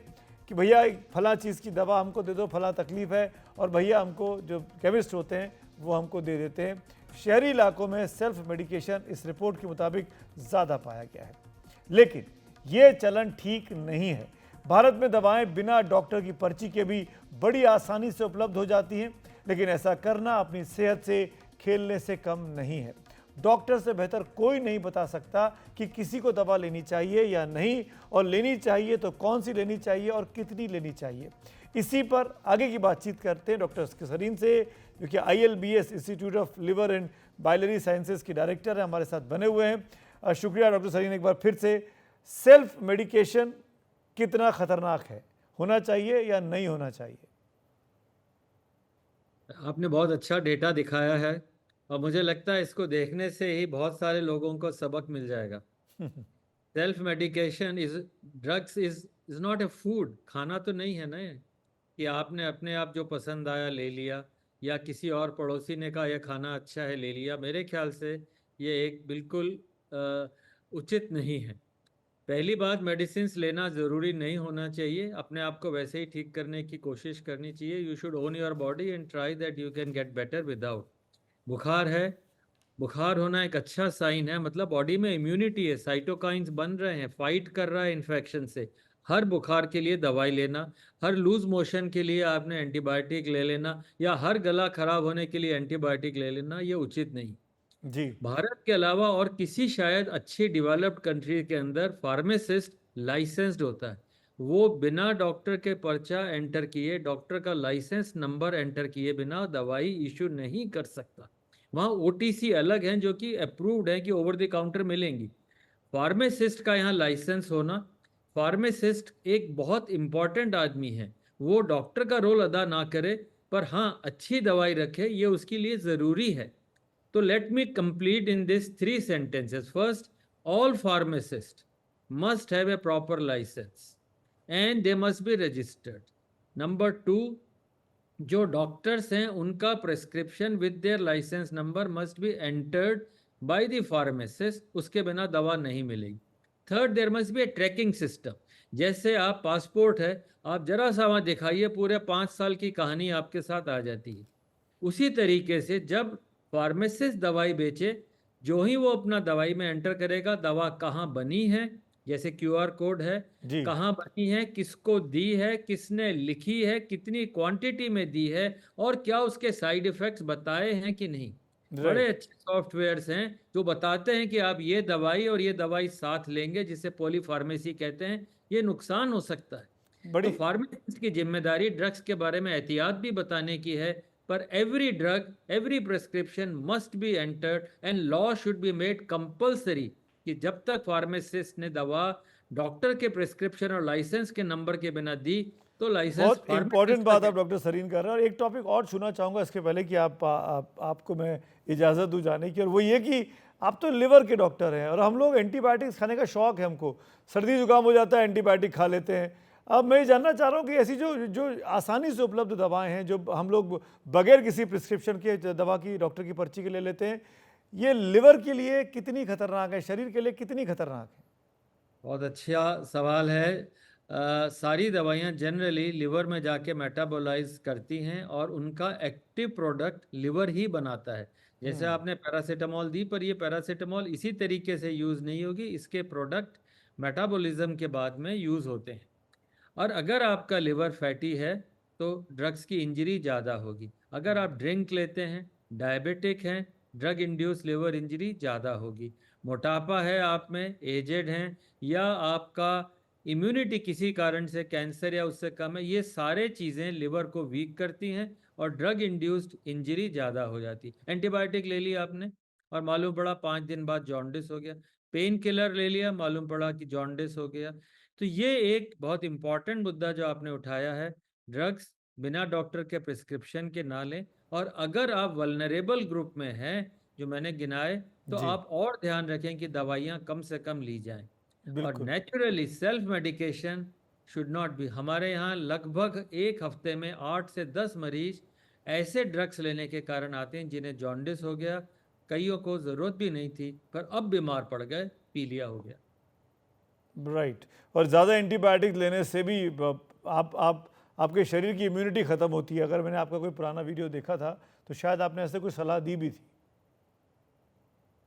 कि भैया फला चीज़ की दवा हमको दे दो, फला तकलीफ है, और भैया हमको जो केमिस्ट होते हैं वो हमको दे देते हैं। शहरी इलाकों में सेल्फ मेडिकेशन इस रिपोर्ट के मुताबिक ज़्यादा पाया गया है। लेकिन ये चलन ठीक नहीं है। भारत में दवाएं बिना डॉक्टर की पर्ची के भी बड़ी आसानी से उपलब्ध हो जाती हैं, लेकिन ऐसा करना अपनी सेहत से खेलने से कम नहीं है। डॉक्टर से बेहतर कोई नहीं बता सकता कि किसी को दवा लेनी चाहिए या नहीं, और लेनी चाहिए तो कौन सी लेनी चाहिए और कितनी लेनी चाहिए। इसी पर आगे की बातचीत करते हैं डॉक्टर सरीन से, जो कि ILBS institute of liver and biliary sciences के डायरेक्टर हैं, हमारे साथ बने हुए हैं। शुक्रिया डॉक्टर सरीन एक बार फिर से। सेल्फ मेडिकेशन कितना खतरनाक है, होना चाहिए या नहीं होना चाहिए? आपने बहुत अच्छा डेटा दिखाया है और मुझे लगता है इसको देखने से ही बहुत सारे लोगों को सबक मिल जाएगा। Self medication drugs is not a food. खाना तो नहीं है ना ये, कि आपने अपने आप जो पसंद आया ले लिया या किसी और पड़ोसी ने कहा यह खाना अच्छा है ले लिया। मेरे ख्याल से ये एक बिल्कुल उचित नहीं है। पहली बात, मेडिसिन्स लेना ज़रूरी नहीं होना चाहिए। अपने आप को वैसे ही ठीक करने की कोशिश करनी चाहिए। You should own your body and try that you can get better without. बुखार है, बुखार होना एक अच्छा साइन है, मतलब बॉडी में इम्यूनिटी है, साइटोकाइंस बन रहे हैं, फाइट कर रहा है इन्फेक्शन से। हर बुखार के लिए दवाई लेना, हर लूज मोशन के लिए आपने एंटीबायोटिक ले लेना, या हर गला खराब होने के लिए एंटीबायोटिक ले लेना, ये उचित नहीं। जी, भारत के अलावा और किसी शायद अच्छी डेवलप्ड कंट्री के अंदर फार्मासिस्ट लाइसेंस्ड होता है। वो बिना डॉक्टर के पर्चा एंटर किए, डॉक्टर का लाइसेंस नंबर एंटर किए बिना दवाई इशू नहीं कर सकता। वहाँ OTC अलग हैं जो कि अप्रूव्ड हैं कि ओवर द काउंटर मिलेंगी। फार्मासिस्ट का यहाँ लाइसेंस होना, फार्मासिस्ट एक बहुत इम्पॉर्टेंट आदमी है। वो डॉक्टर का रोल अदा ना करे पर हाँ अच्छी दवाई रखे, ये उसके लिए ज़रूरी है। तो let me complete in this 3 sentences. First, all pharmacists must have a proper license and they must be registered. Number 2, जो डॉक्टर्स हैं उनका prescription with their licence number must be entered by the pharmacist, उसके बिना दवा नहीं मिलेगी। Third, there must be a tracking system. जैसे आप पासपोर्ट है, आप जरा सा वहाँ दिखाइए, पूरे 5 साल की कहानी आपके साथ आ जाती है। उसी तरीके से जब फार्मासिस्ट दवाई बेचे, जो ही वो अपना दवाई में एंटर करेगा दवा कहाँ बनी है, जैसे QR कोड है, जी। कहाँ बनी है, किसको दी है, किसने लिखी है, कितनी क्वांटिटी में दी है, और क्या उसके साइड इफ़ेक्ट्स बताए हैं कि नहीं। बड़े अच्छे सॉफ्टवेयर्स हैं जो बताते हैं कि आप ये दवाई और ये दवाई साथ लेंगे, जिसे पॉलीफार्मेसी कहते हैं, ये नुकसान हो सकता है। तो फार्मासिस्ट की जिम्मेदारी ड्रग्स के बारे में एहतियात भी बताने की है, पर every drug, every prescription must be entered and law should be made compulsory कि जब तक फार्मासिस्ट ने दवा डॉक्टर के प्रेस्क्रिप्शन और लाइसेंस के नंबर के बिना दी तो लाइसेंस। बहुत इंपॉर्टेंट बात आप डॉक्टर सरीन कर रहे हैं। और एक टॉपिक और छूना चाहूँगा इसके पहले कि आपको मैं इजाज़त दूँ जाने की, और वो ये कि आप तो लिवर के डॉक्टर हैं और हम लोग एंटीबायोटिक्स खाने का शौक़ है हमको, सर्दी जुकाम हो जाता है एंटीबायोटिक खा लेते हैं। अब मैं ये जानना चाह रहा हूँ कि ऐसी जो आसानी से उपलब्ध दवाएं हैं, जो हम लोग बगैर किसी प्रिस्क्रिप्शन के दवा की डॉक्टर की पर्ची के ले लेते हैं, ये लिवर के लिए कितनी खतरनाक है, शरीर के लिए कितनी खतरनाक है? बहुत अच्छा सवाल है। सारी दवाइयाँ जनरली लिवर में जाके मेटाबोलाइज करती हैं और उनका एक्टिव प्रोडक्ट लिवर ही बनाता है। जैसे आपने पैरासीटामोल दी, पर ये पैरासीटामोल इसी तरीके से यूज़ नहीं होगी, इसके प्रोडक्ट मेटाबॉलिज्म के बाद में यूज़ होते हैं। और अगर आपका लिवर फैटी है तो ड्रग्स की इंजरी ज़्यादा होगी। अगर आप ड्रिंक लेते हैं, डायबिटिक हैं, ड्रग इंड्यूस लिवर इंजरी ज़्यादा होगी। मोटापा है आप में, एजेड हैं, या आपका इम्यूनिटी किसी कारण से कैंसर या उससे कम है, ये सारे चीज़ें लिवर को वीक करती हैं और ड्रग इंड्यूस्ड इंजरी ज़्यादा हो जाती। एंटीबायोटिक ले लिया आपने और मालूम पड़ा 5 दिन बाद जॉन्डिस हो गया, पेन किलर ले लिया, मालूम पड़ा कि जॉन्डिस हो गया। तो ये एक बहुत इंपॉर्टेंट मुद्दा जो आपने उठाया है, ड्रग्स बिना डॉक्टर के प्रिस्क्रिप्शन के ना लें, और अगर आप वल्नरेबल ग्रुप में हैं जो मैंने गिनाए, तो आप और ध्यान रखें कि दवाइयाँ कम से कम ली जाएं। और naturally self medication should not be. हमारे यहाँ लगभग एक हफ्ते में 8 से 10 मरीज ऐसे ड्रग्स लेने के कारण आते हैं जिन्हें जॉन्डिस हो गया, कईयों को ज़रूरत भी नहीं थी पर अब बीमार पड़ गए, पीलिया हो गया। राइट। और ज़्यादा एंटीबायोटिक लेने से भी आपके शरीर की इम्यूनिटी ख़त्म होती है। अगर मैंने आपका कोई पुराना वीडियो देखा था तो शायद आपने ऐसे कोई सलाह दी भी थी।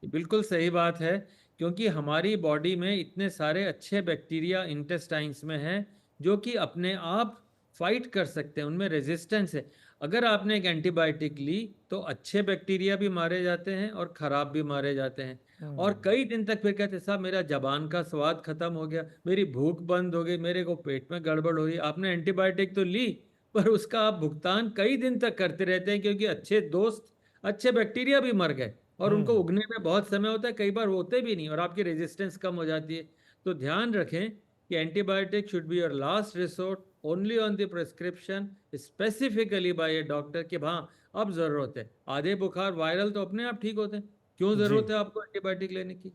बिल्कुल सही बात है, क्योंकि हमारी बॉडी में इतने सारे अच्छे बैक्टीरिया इंटेस्टाइन्स में हैं जो कि अपने आप फाइट कर सकते हैं, उनमें रेजिस्टेंस है। अगर आपने एक एंटीबायोटिक ली तो अच्छे बैक्टीरिया भी मारे जाते हैं और खराब भी मारे जाते हैं, और कई दिन तक फिर कहते हैं साहब मेरा जबान का स्वाद खत्म हो गया, मेरी भूख बंद हो गई, मेरे को पेट में गड़बड़ हो रही। आपने एंटीबायोटिक तो ली, पर उसका आप भुगतान कई दिन तक करते रहते हैं, क्योंकि अच्छे दोस्त, अच्छे बैक्टीरिया भी मर गए और उनको उगने में बहुत समय होता है, कई बार होते भी नहीं, और आपकी रेजिस्टेंस कम हो जाती है। तो ध्यान रखें कि antibiotic should be your last resort, only on the prescription, specifically by a doctor, कि हाँ अब जरूरत है। आधे बुखार वायरल तो अपने आप ठीक होते हैं, क्यों जरूरत है आपको एंटीबायोटिक लेने की?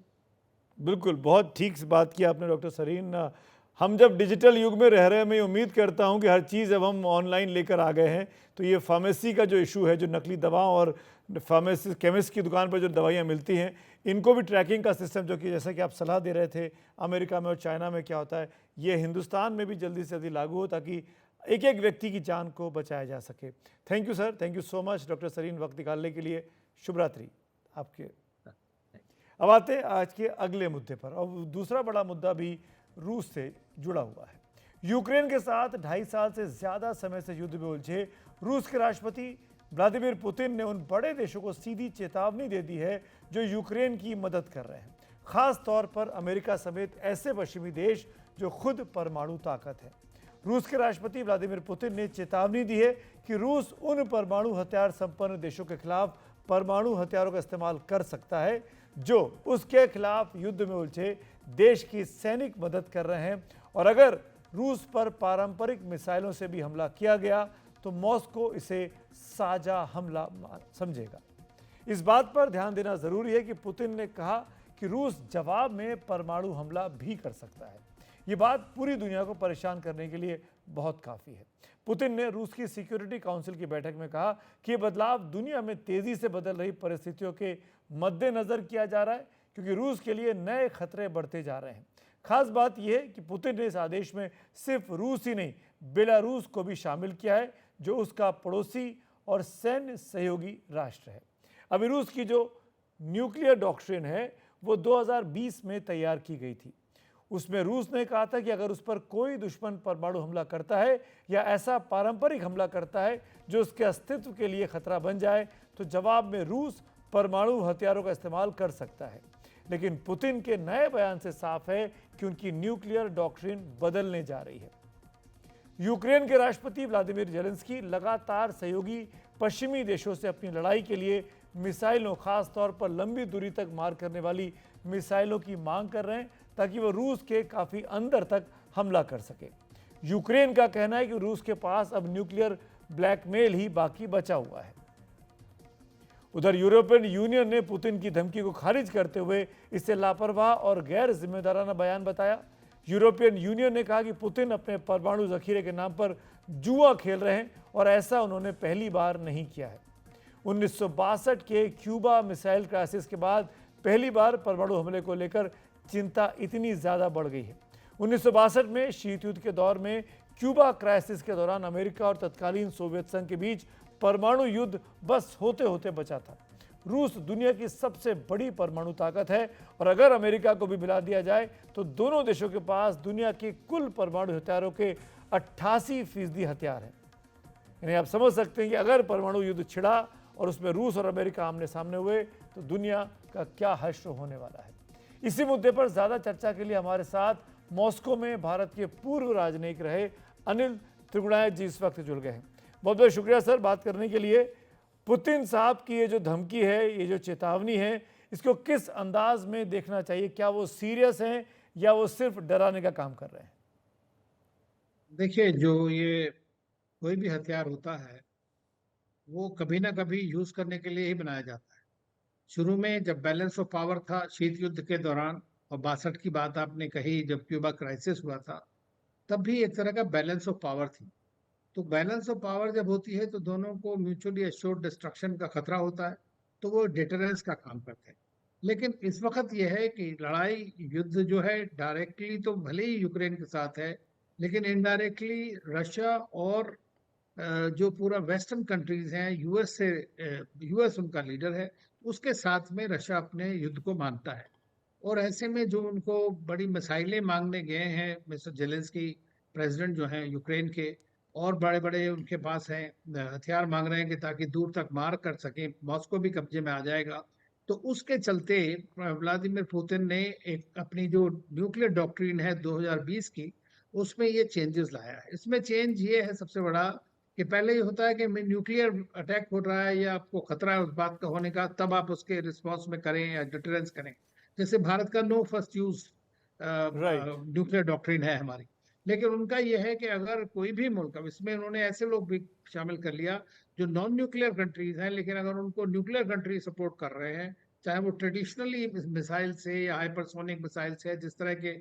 बिल्कुल, बहुत ठीक से बात की आपने डॉक्टर सरीन। हम जब डिजिटल युग में रह रहे हैं, मैं उम्मीद करता हूं कि हर चीज़ अब हम ऑनलाइन लेकर आ गए हैं, तो ये फार्मेसी का जो इशू है, जो नकली दवाओं और फार्मेसी केमिस्ट की दुकान पर जो दवाइयाँ मिलती हैं, इनको भी ट्रैकिंग का सिस्टम, जो कि जैसा कि आप सलाह दे रहे थे अमेरिका में और चाइना में क्या होता है, ये हिंदुस्तान में भी जल्दी से जल्दी लागू हो, ताकि एक एक व्यक्ति की जान को बचाया जा सके। Thank you sir, thank you so much doctor Sarin, वक्त निकालने के लिए। शुभ रात्रि आपके। अब आते हैं आज के अगले मुद्दे पर, और दूसरा बड़ा मुद्दा भी रूस से जुड़ा हुआ है। यूक्रेन के साथ 2.5 साल से ज़्यादा समय से युद्ध में उलझे रूस के राष्ट्रपति व्लादिमीर पुतिन ने उन बड़े देशों को सीधी चेतावनी दे दी है जो यूक्रेन की मदद कर रहे हैं, खास तौर पर अमेरिका समेत ऐसे पश्चिमी देश जो खुद परमाणु ताकत है। रूस के राष्ट्रपति व्लादिमीर पुतिन ने चेतावनी दी है कि रूस उन परमाणु हथियार संपन्न देशों के खिलाफ परमाणु हथियारों का इस्तेमाल कर सकता है जो उसके खिलाफ युद्ध में उलझे देश की सैनिक मदद कर रहे हैं, और अगर रूस पर पारंपरिक मिसाइलों से भी हमला किया गया तो मॉस्को इसे साझा हमला समझेगा। इस बात पर ध्यान देना जरूरी है कि पुतिन ने कहा कि रूस जवाब में परमाणु हमला भी कर सकता है। ये बात पूरी दुनिया को परेशान करने के लिए बहुत काफ़ी है। पुतिन ने रूस की सिक्योरिटी काउंसिल की बैठक में कहा कि ये बदलाव दुनिया में तेजी से बदल रही परिस्थितियों के मद्देनजर किया जा रहा है, क्योंकि रूस के लिए नए खतरे बढ़ते जा रहे हैं। खास बात यह है कि पुतिन ने इस आदेश में सिर्फ रूस ही नहीं, बेलारूस को भी शामिल किया है, जो उसका पड़ोसी और सैन्य सहयोगी राष्ट्र है। अभी रूस की जो न्यूक्लियर डॉक्ट्रिन है वो 2020 में तैयार की गई थी। उसमें रूस ने कहा था कि अगर उस पर कोई दुश्मन परमाणु हमला करता है या ऐसा पारंपरिक हमला करता है जो उसके अस्तित्व के लिए खतरा बन जाए, तो जवाब में रूस परमाणु हथियारों का इस्तेमाल कर सकता है। लेकिन पुतिन के नए बयान से साफ है कि उनकी न्यूक्लियर डॉक्ट्रिन बदलने जा रही है। यूक्रेन के राष्ट्रपति व्लादिमीर जेलेंस्की लगातार सहयोगी पश्चिमी देशों से अपनी लड़ाई के लिए मिसाइलों, खास तौर पर लंबी दूरी तक मार करने वाली मिसाइलों की मांग कर रहे हैं, ताकि वो रूस के काफ़ी अंदर तक हमला कर सके। यूक्रेन का कहना है कि रूस के पास अब न्यूक्लियर ब्लैकमेल ही बाकी बचा हुआ है। उधर यूरोपियन यूनियन ने पुतिन की धमकी को खारिज करते हुए इसे लापरवाह और गैर जिम्मेदाराना बयान बताया। यूरोपियन यूनियन ने कहा कि पुतिन अपने परमाणु जखीरे के नाम पर जुआ खेल रहे हैं, और ऐसा उन्होंने पहली बार नहीं किया है। 1962 के क्यूबा मिसाइल क्राइसिस के बाद पहली बार परमाणु हमले को लेकर चिंता इतनी ज़्यादा बढ़ गई है। 1962 में शीत युद्ध के दौर में क्यूबा क्राइसिस के दौरान अमेरिका और तत्कालीन सोवियत संघ के बीच परमाणु युद्ध बस होते होते बचा था। रूस दुनिया की सबसे बड़ी परमाणु ताकत है, और अगर अमेरिका को भी मिला दिया जाए तो दोनों देशों के पास दुनिया के कुल परमाणु हथियारों के 88% हथियार हैं। यानी आप समझ सकते हैं कि अगर परमाणु युद्ध छिड़ा और उसमें रूस और अमेरिका आमने सामने हुए तो दुनिया का क्या हश्र होने वाला है। इसी मुद्दे पर ज़्यादा चर्चा के लिए हमारे साथ मॉस्को में भारत के पूर्व राजनयिक रहे अनिल त्रिगुणायत जी इस वक्त जुड़ गए हैं। बहुत बहुत शुक्रिया सर बात करने के लिए। पुतिन साहब की ये जो धमकी है, ये जो चेतावनी है, इसको किस अंदाज में देखना चाहिए? क्या वो सीरियस हैं या वो सिर्फ डराने का काम कर रहे हैं? देखिए, जो ये कोई भी हथियार होता है वो कभी ना कभी यूज करने के लिए ही बनाया जाता है। शुरू में जब बैलेंस ऑफ पावर था शीत युद्ध के दौरान, और 62 की बात आपने कही जब क्यूबा क्राइसिस हुआ था, तब भी एक तरह का बैलेंस ऑफ पावर थी। तो बैलेंस ऑफ पावर जब होती है तो दोनों को म्यूचुअली एश्योर्ड डिस्ट्रक्शन का खतरा होता है, तो वो डिटरेंस का काम करते हैं। लेकिन इस वक्त यह है कि लड़ाई, युद्ध जो है डायरेक्टली तो भले ही यूक्रेन के साथ है, लेकिन इनडायरेक्टली रशिया और जो पूरा वेस्टर्न कंट्रीज हैं, यूएस उनका लीडर है, उसके साथ में रशिया अपने युद्ध को मानता है। और ऐसे में जो उनको बड़ी मिसाइलें मांगने गए हैं मिस्टर जेलेंस्की, प्रेसिडेंट जो हैं यूक्रेन के, और बड़े बड़े उनके पास हैं हथियार मांग रहे हैं कि ताकि दूर तक मार कर सकें, मॉस्को भी कब्जे में आ जाएगा। तो उसके चलते व्लादिमीर पुतिन ने एक अपनी जो न्यूक्लियर डॉक्ट्रिन है 2020 की, उसमें ये चेंजेस लाया है। इसमें चेंज ये है सबसे बड़ा कि पहले ये होता है कि न्यूक्लियर अटैक हो रहा है या आपको खतरा है उस बात का होने का, तब आप उसके रिस्पॉन्स में करें या डिटरेंस करें। जैसे भारत का no first use right. Nuclear doctrine है हमारी। लेकिन उनका यह है कि अगर कोई भी मुल्क, अब इसमें उन्होंने ऐसे लोग भी शामिल कर लिया जो नॉन न्यूक्लियर कंट्रीज हैं, लेकिन अगर उनको न्यूक्लियर कंट्री सपोर्ट कर रहे हैं, चाहे वो ट्रेडिशनली मिसाइल से या हाइपरसोनिक मिसाइल से, जिस तरह के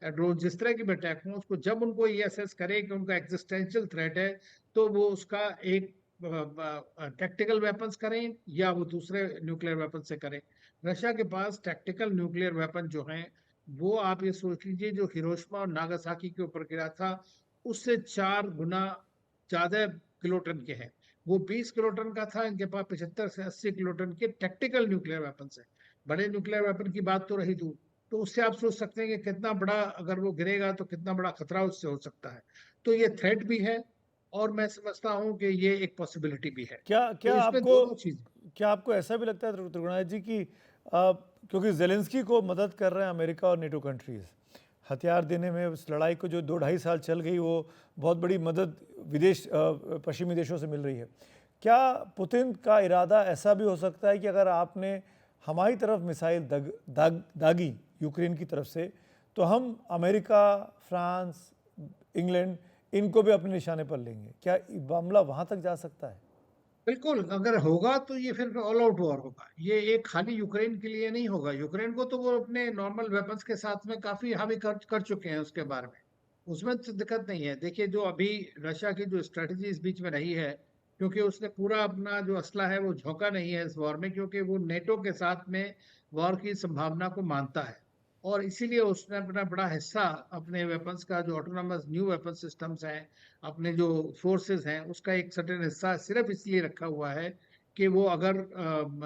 ड्रोन, जिस तरह की भी अटैक हो, उसको जब उनको ये असेस करे कि उनका एग्जिस्टेंशियल थ्रेट है, तो वो उसका एक टैक्टिकल वेपन्स करें या वो दूसरे न्यूक्लियर वेपन से करें। रशिया के पास टैक्टिकल न्यूक्लियर वेपन जो हैं, वो आप ये सोच लीजिए जो हिरोशिमा और नागासाकी के ऊपर गिरा था, उससे 4 गुना ज्यादा किलोटन के हैं। वो 20 किलोटन का था, इनके पास 75 से 80 किलोटन के टैक्टिकल न्यूक्लियर वेपन है। बड़े न्यूक्लियर वेपन की बात तो रही दूर, तो उससे आप सोच सकते हैं कि कितना बड़ा, अगर वो गिरेगा तो कितना बड़ा खतरा उससे हो सकता है। तो ये थ्रेट भी है, और मैं समझता हूँ कि ये एक पॉसिबिलिटी भी है। क्या तो क्या इसमें दोनों आपको चीज क्या आपको ऐसा भी लगता है त्रिगुणायत जी कि क्योंकि जेलेंस्की को मदद कर रहे हैं अमेरिका और नेटो कंट्रीज हथियार देने में, उस लड़ाई को जो 2-2.5 साल चल गई, वो बहुत बड़ी मदद पश्चिमी देशों से मिल रही है। क्या पुतिन का इरादा ऐसा भी हो सकता है कि अगर आपने हमारी तरफ मिसाइल दागी यूक्रेन की तरफ से, तो हम अमेरिका, फ्रांस, इंग्लैंड, इनको भी अपने निशाने पर लेंगे? क्या मामला वहां तक जा सकता है? बिल्कुल, अगर होगा तो ये फिर ऑल आउट वॉर होगा। ये एक खाली यूक्रेन के लिए नहीं होगा। यूक्रेन को तो वो अपने नॉर्मल वेपन्स के साथ में काफी हावी कर चुके हैं उसके बारे में, उसमें तो दिक्कत नहीं है। देखिए, जो अभी रशिया की जो स्ट्रेटजी इस बीच में रही है, क्योंकि उसने पूरा अपना जो असला है वो झोंका नहीं है इस वॉर में, क्योंकि वो नेटो के साथ में वॉर की संभावना को मानता है, और इसीलिए उसने अपना बड़ा हिस्सा अपने वेपन्स का, जो ऑटोनॉमस न्यू वेपन सिस्टम्स हैं, अपने जो फोर्सेस हैं, उसका एक सर्टेन हिस्सा सिर्फ इसलिए रखा हुआ है कि वो अगर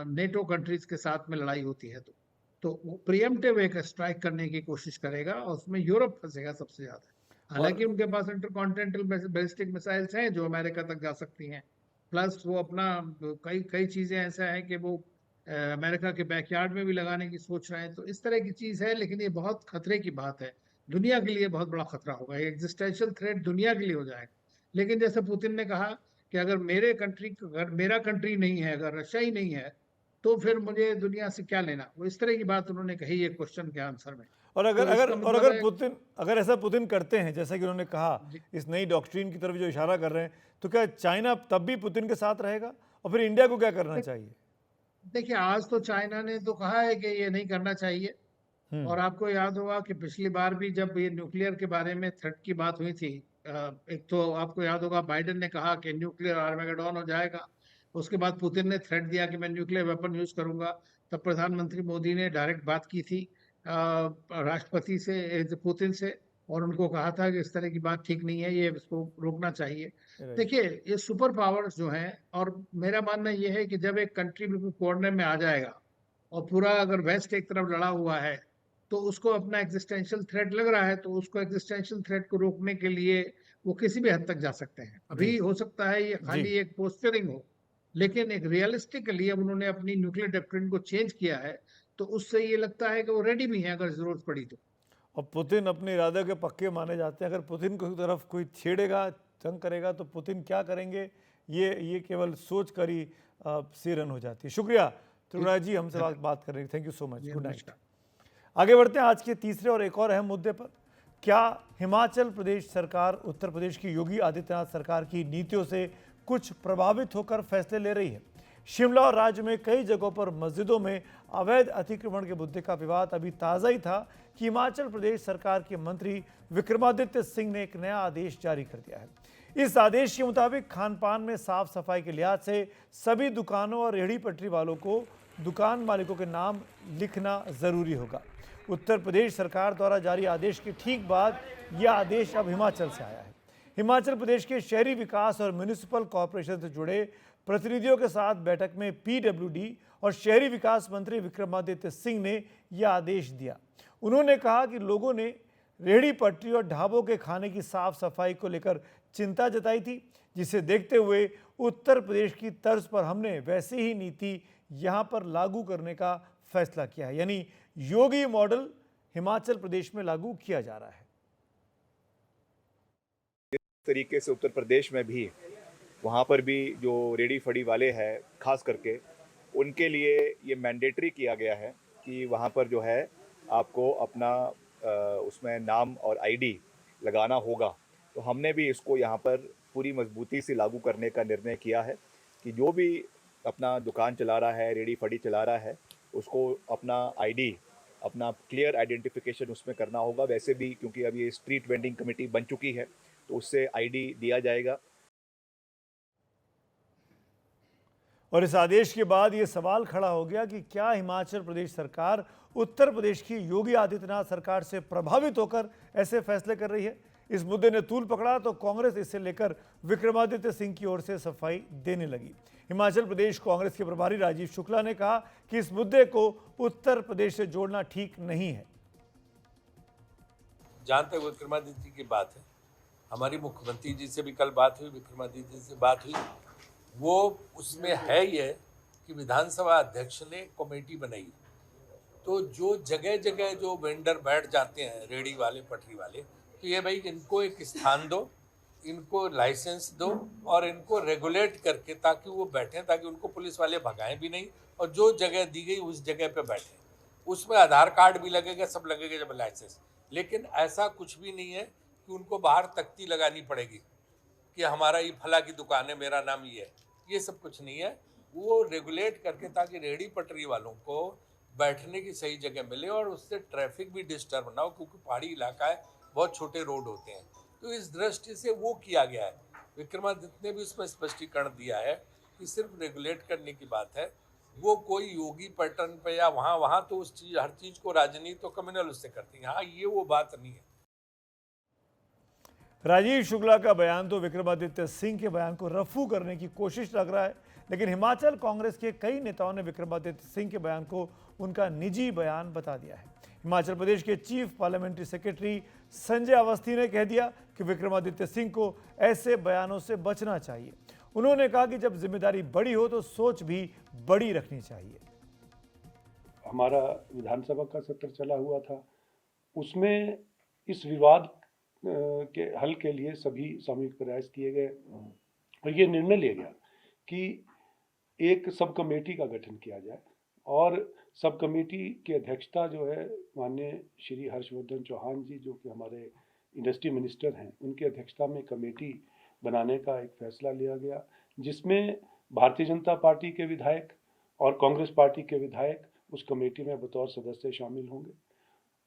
नेटो कंट्रीज के साथ में लड़ाई होती है तो वो प्रिएम्प्टिव एक स्ट्राइक करने की कोशिश करेगा, और उसमें यूरोप फंसेगा सबसे ज्यादा। हालांकि उनके पास इंटरकॉन्टिनेंटल बैलिस्टिक मिसाइल्स हैं जो अमेरिका तक जा सकती हैं, प्लस वो अपना कई कई चीजें ऐसा है कि वो अमेरिका के बैकयार्ड में भी लगाने की सोच रहे हैं। तो इस तरह की चीज है, लेकिन ये बहुत खतरे की बात है, दुनिया के लिए बहुत बड़ा खतरा होगा, एग्जिस्टेंशियल थ्रेट दुनिया के लिए हो जाएगा। लेकिन जैसे पुतिन ने कहा कि अगर मेरा कंट्री नहीं है, अगर रशिया ही नहीं है, तो फिर मुझे दुनिया से क्या लेना, वो इस तरह की बात उन्होंने कही है क्वेश्चन के आंसर में। और तो इसका मतलब अगर है, पुतिन, अगर ऐसा पुतिन करते हैं जैसा कि उन्होंने कहा, इस नई डॉक्ट्रिन की तरफ जो इशारा कर रहे हैं, तो क्या चाइना तब भी पुतिन के साथ रहेगा? और फिर इंडिया को क्या करना चाहिए? देखिए, आज तो चाइना ने तो कहा है कि ये नहीं करना चाहिए, और आपको याद होगा कि पिछली बार भी जब ये न्यूक्लियर के बारे में थ्रेट की बात हुई थी, एक तो आपको याद होगा बाइडेन ने कहा कि न्यूक्लियर आर्मेगेडॉन हो जाएगा, उसके बाद पुतिन ने थ्रेट दिया कि मैं न्यूक्लियर वेपन यूज करूंगा। तब प्रधानमंत्री मोदी ने डायरेक्ट बात की थी राष्ट्रपति से, पुतिन से, और उनको कहा था कि इस तरह की बात ठीक नहीं है, ये इसको रोकना चाहिए। देखिए, ये सुपर पावर्स जो हैं, और मेरा मानना ये है कि जब एक कंट्री बिल्कुल कोर्नर में आ जाएगा और पूरा अगर वेस्ट एक तरफ लड़ा हुआ है, तो उसको अपना एग्जिस्टेंशियल थ्रेट लग रहा है, तो उसको एग्जिस्टेंशियल थ्रेट को रोकने के लिए वो किसी भी हद तक जा सकते हैं। अभी हो सकता है ये खाली एक पोस्चरिंग हो, लेकिन एक रियलिस्टिकली अब उन्होंने अपनी न्यूक्लियर डॉक्ट्रिन को चेंज किया है, तो उससे ये लगता है कि वो रेडी भी है अगर जरूरत पड़ी तो। और पुतिन अपने इरादे के पक्के माने जाते हैं। अगर पुतिन की तरफ कोई छेड़ेगा, जंग करेगा, तो पुतिन क्या करेंगे, ये केवल सोच कर ही सीरन हो जाती है। शुक्रिया त्रिगुणायत जी, हमसे बात कर रहे हैं। Thank you so much. Good night. आगे बढ़ते हैं आज के तीसरे और एक और अहम मुद्दे पर। क्या हिमाचल प्रदेश सरकार उत्तर प्रदेश की योगी आदित्यनाथ सरकार की नीतियों से कुछ प्रभावित होकर फैसले ले रही है? शिमला और राज्य में कई जगहों पर मस्जिदों में अवैध अतिक्रमण के मुद्दे का विवाद अभी ताज़ा ही था कि हिमाचल प्रदेश सरकार के मंत्री विक्रमादित्य सिंह ने एक नया आदेश जारी कर दिया है। इस आदेश के मुताबिक खान पान में साफ सफाई के लिहाज से सभी दुकानों और रेहड़ी पटरी वालों को दुकान मालिकों के नाम लिखना जरूरी होगा। उत्तर प्रदेश सरकार द्वारा जारी आदेश के ठीक बाद यह आदेश अब हिमाचल से आया है। हिमाचल प्रदेश के शहरी विकास और म्यूनिसिपल कॉरपोरेशन से जुड़े प्रतिनिधियों के साथ बैठक में पीडब्ल्यूडी और शहरी विकास मंत्री विक्रमादित्य सिंह ने यह आदेश दिया। उन्होंने कहा कि लोगों ने रेहड़ी पटरी और ढाबों के खाने की साफ सफाई को लेकर चिंता जताई थी, जिसे देखते हुए उत्तर प्रदेश की तर्ज पर हमने वैसी ही नीति यहां पर लागू करने का फैसला किया है। यानी योगी मॉडल हिमाचल प्रदेश में लागू किया जा रहा है। इस तरीके से उत्तर प्रदेश में भी वहाँ पर भी जो रेडी फड़ी वाले हैं खास करके उनके लिए ये मैंडेटरी किया गया है कि वहाँ पर जो है आपको अपना उसमें नाम और आईडी लगाना होगा। तो हमने भी इसको यहाँ पर पूरी मजबूती से लागू करने का निर्णय किया है कि जो भी अपना दुकान चला रहा है, रेडी फड़ी चला रहा है, उसको अपना आईडी, अपना क्लियर आइडेंटिफिकेशन उसमें करना होगा। वैसे भी क्योंकि अब ये स्ट्रीट वेंडिंग कमेटी बन चुकी है तो उससे आईडी दिया जाएगा। और इस आदेश के बाद ये सवाल खड़ा हो गया कि क्या हिमाचल प्रदेश सरकार उत्तर प्रदेश की योगी आदित्यनाथ सरकार से प्रभावित होकर ऐसे फैसले कर रही है? इस मुद्दे ने तूल पकड़ा तो कांग्रेस इसे लेकर विक्रमादित्य सिंह की ओर से सफाई देने लगी। हिमाचल प्रदेश कांग्रेस के प्रभारी राजीव शुक्ला ने कहा कि इस मुद्दे को उत्तर प्रदेश से जोड़ना ठीक नहीं है। जहां तक विक्रमादित्य जी की बात है, हमारी मुख्यमंत्री जी से भी कल बात हुई, विक्रमादित्य जी से बात हुई। वो उसमें है ये कि विधानसभा अध्यक्ष ने कमेटी बनाई, तो जो जगह जगह जो वेंडर बैठ जाते हैं, रेडी वाले, पटरी वाले, तो ये भाई इनको एक स्थान दो, इनको लाइसेंस दो और इनको रेगुलेट करके ताकि वो बैठें, ताकि उनको पुलिस वाले भगाएं भी नहीं और जो जगह दी गई उस जगह पे बैठें। उसमें आधार कार्ड भी लगेगा, सब लगेगा जब लाइसेंस। लेकिन ऐसा कुछ भी नहीं है कि उनको बाहर तख्ती लगानी पड़ेगी कि हमारा ये फला की दुकान है, मेरा नाम ये है। ये सब कुछ नहीं है। वो रेगुलेट करके ताकि रेहड़ी पटरी वालों को बैठने की सही जगह मिले और उससे ट्रैफिक भी डिस्टर्ब ना हो, क्योंकि पहाड़ी इलाका है, बहुत छोटे रोड होते हैं। तो इस दृष्टि से वो किया गया है। विक्रमादित्य ने भी उसमें स्पष्टीकरण दिया है कि सिर्फ रेगुलेट करने की बात है, वो कोई योगी पैटर्न पे या वहाँ तो उस चीज, हर चीज को राजनीति तो कम्युनल उससे करती है। हाँ, ये वो बात नहीं है। राजीव शुक्ला का बयान तो विक्रमादित्य सिंह के बयान को रफू करने की कोशिश लग रहा है, लेकिन हिमाचल कांग्रेस के कई नेताओं ने विक्रमादित्य सिंह के बयान को उनका निजी बयान बता दिया है। हिमाचल प्रदेश के chief parliamentary secretary Sanjay Awasthi ने कह दिया कि विक्रमादित्य सिंह को ऐसे बयानों से बचना चाहिए। उन्होंने कहा कि जब जिम्मेदारी बड़ी हो तो सोच भी बड़ी रखनी चाहिए। हमारा विधानसभा का सत्र चला हुआ था, उसमें इस विवाद के हल के लिए सभी सामूहिक प्रयास किए गए और ये निर्णय लिया गया कि एक सब कमेटी का गठन किया जाए और सब कमेटी की अध्यक्षता जो है माननीय श्री हर्षवर्धन चौहान जी, जो कि हमारे इंडस्ट्री मिनिस्टर हैं, उनकी अध्यक्षता में कमेटी बनाने का एक फैसला लिया गया, जिसमें भारतीय जनता पार्टी के विधायक और कांग्रेस पार्टी के विधायक उस कमेटी में बतौर सदस्य शामिल होंगे।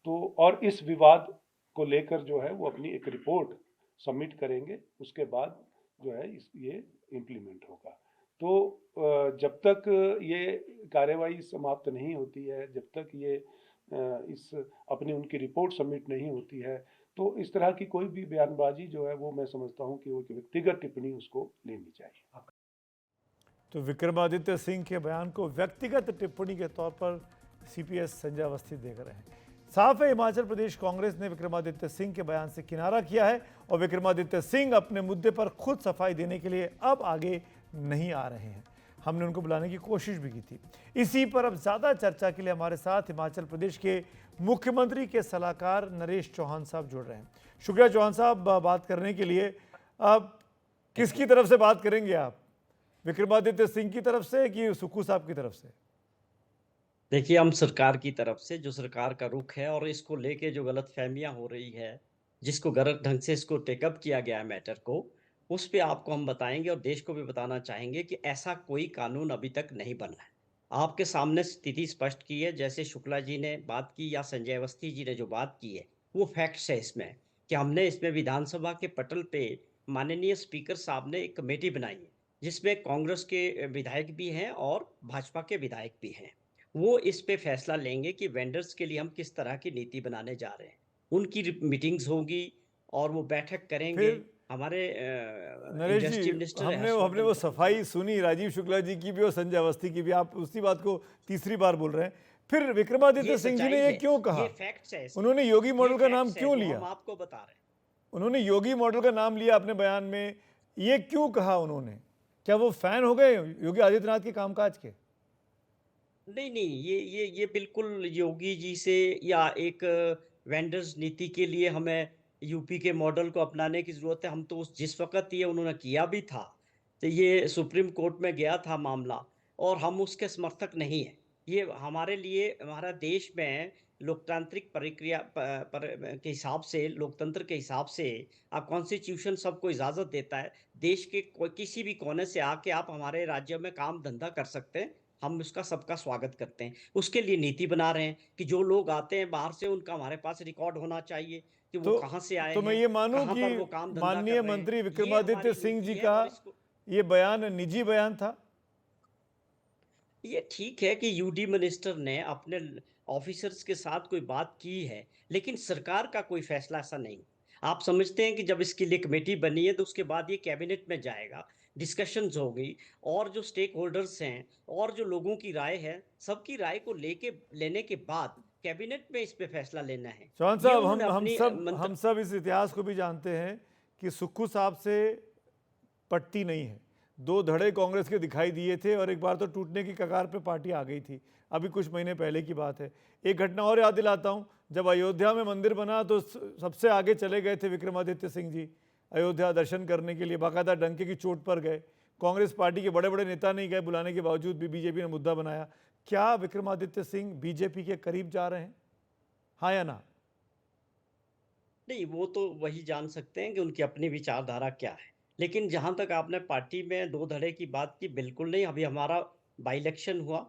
तो और इस विवाद को लेकर जो है वो अपनी एक रिपोर्ट सबमिट करेंगे, उसके बाद जो है ये इम्प्लीमेंट होगा। तो जब तक ये कार्यवाही समाप्त नहीं होती है, जब तक ये इस अपनी उनकी रिपोर्ट सबमिट नहीं होती है, तो इस तरह की कोई भी बयानबाजी जो है वो मैं समझता हूँ कि वो व्यक्तिगत टिप्पणी उसको लेनी चाहिए। तो विक्रमादित्य सिंह के बयान को व्यक्तिगत टिप्पणी के तौर पर सीपीएस संजय अवस्थी देख रहे हैं। साफ है, हिमाचल प्रदेश कांग्रेस ने विक्रमादित्य सिंह के बयान से किनारा किया है और विक्रमादित्य सिंह अपने मुद्दे पर खुद सफाई देने के लिए अब आगे नहीं आ रहे हैं। हमने उनको बुलाने की कोशिश भी की थी। इसी पर अब ज्यादा चर्चा के लिए हमारे साथ हिमाचल प्रदेश के मुख्यमंत्री के सलाहकार नरेश चौहान साहब जुड़ रहे हैं। शुक्रिया चौहान साहब बात करने के लिए। अब किसकी तरफ से बात करेंगे आप, विक्रमादित्य सिंह की तरफ से कि सुक्खू साहब की तरफ से? देखिए, हम सरकार की तरफ से, जो सरकार का रुख है और इसको लेके जो गलतफहमियां हो रही है, जिसको गलत ढंग से इसको टेकअप किया गया है मैटर को, उस पे आपको हम बताएंगे और देश को भी बताना चाहेंगे कि ऐसा कोई कानून अभी तक नहीं बना है। आपके सामने स्थिति स्पष्ट की है, जैसे शुक्ला जी ने बात की या संजय अवस्थी जी ने जो बात की है, वो फैक्ट्स है इसमें कि हमने इसमें विधानसभा के पटल पे माननीय स्पीकर साहब ने एक कमेटी बनाई है, जिसमें कांग्रेस के विधायक भी हैं और भाजपा के विधायक भी हैं। वो इस पे फैसला लेंगे कि वेंडर्स के लिए हम किस तरह की नीति बनाने जा रहे हैं। उनकी मीटिंग्स होगी और वो बैठक करेंगे हमारे नरेश इंडस्ट्री जी, मिनिस्टर हमने वो सफाई सुनी राजीव शुक्ला जी की भी और संजय अवस्थी की भी, आप उसी बात को तीसरी बार बोल रहे हैं। फिर विक्रमादित्य सिंह जी ने ये क्यों कहा? ये फैक्ट्स है इसके। उन्होंने योगी मॉडल ये का नाम facts है क्यों जो लिया? हम आपको बता रहे हैं। उन्होंने योगी मॉडल का नाम लिया अपने बयान में, ये क्यों कहा उन्होंने? क्या वो फैन हो गए योगी आदित्यनाथ के कामकाज के? नहीं नहीं, ये बिल्कुल योगी जी से या एक वेंडर्स नीति के लिए हमें यूपी के मॉडल को अपनाने की ज़रूरत है। हम तो जिस वक्त ये उन्होंने किया भी था, तो ये सुप्रीम कोर्ट में गया था मामला, और हम उसके समर्थक नहीं हैं। ये हमारे लिए, हमारा देश में लोकतांत्रिक प्रक्रिया के हिसाब से, लोकतंत्र के हिसाब से आप कॉन्स्टिट्यूशन सबको इजाज़त देता है, देश के कोई किसी भी कोने से आके आप हमारे राज्य में काम धंधा कर सकते हैं। हम उसका सबका स्वागत करते हैं। उसके लिए नीति बना रहे हैं कि जो लोग आते हैं बाहर से, उनका हमारे पास रिकॉर्ड होना चाहिए कि वो कहाँ से आए तो हैं, मैं ये मानूं कहाँ पर वो कि काम धंधा माननीय कर रहे हैं। मंत्री ये विक्रमादित्य हमारी सिंह जी नीति है का और इसको ये बयान निजी बयान था? ये ठीक है कि यूडी मिनिस्टर ने अपने ऑफिसर्स के साथ कोई बात की है, लेकिन सरकार का कोई फैसला ऐसा नहीं। आप समझते हैं कि जब इसके लिए कमेटी बनी है तो उसके बाद ये कैबिनेट में जाएगा, डिस्कशंस होगी, और जो स्टेक होल्डर्स हैं और जो लोगों की राय है, सबकी राय को लेने के बाद कैबिनेट में इस पे फैसला लेना है। चौहान ये साहब, उन्होंने हम अपनी हम सब इस इतिहास को भी जानते हैं कि सुक्खू साहब से पटती नहीं है। 2 धड़े कांग्रेस के दिखाई दिए थे और एक बार तो टूटने की कगार पे पार्टी आ गई थी। अभी कुछ महीने पहले की बात है। एक घटना और याद दिलाता हूँ, जब अयोध्या में मंदिर बना तो सबसे आगे चले गए थे विक्रमादित्य सिंह जी अयोध्या दर्शन करने के लिए, बाकायदा डंके की चोट पर गए। कांग्रेस पार्टी के बड़े बड़े नेता नहीं गए, बुलाने के बावजूद भी बीजेपी ने मुद्दा बनाया। क्या विक्रमादित्य सिंह बीजेपी के करीब जा रहे हैं, हाँ या ना? नहीं, वो तो वही जान सकते हैं कि उनकी अपनी विचारधारा क्या है। लेकिन जहाँ तक आपने पार्टी में 2 धड़े की बात की, बिल्कुल नहीं। अभी हमारा बाई इलेक्शन हुआ,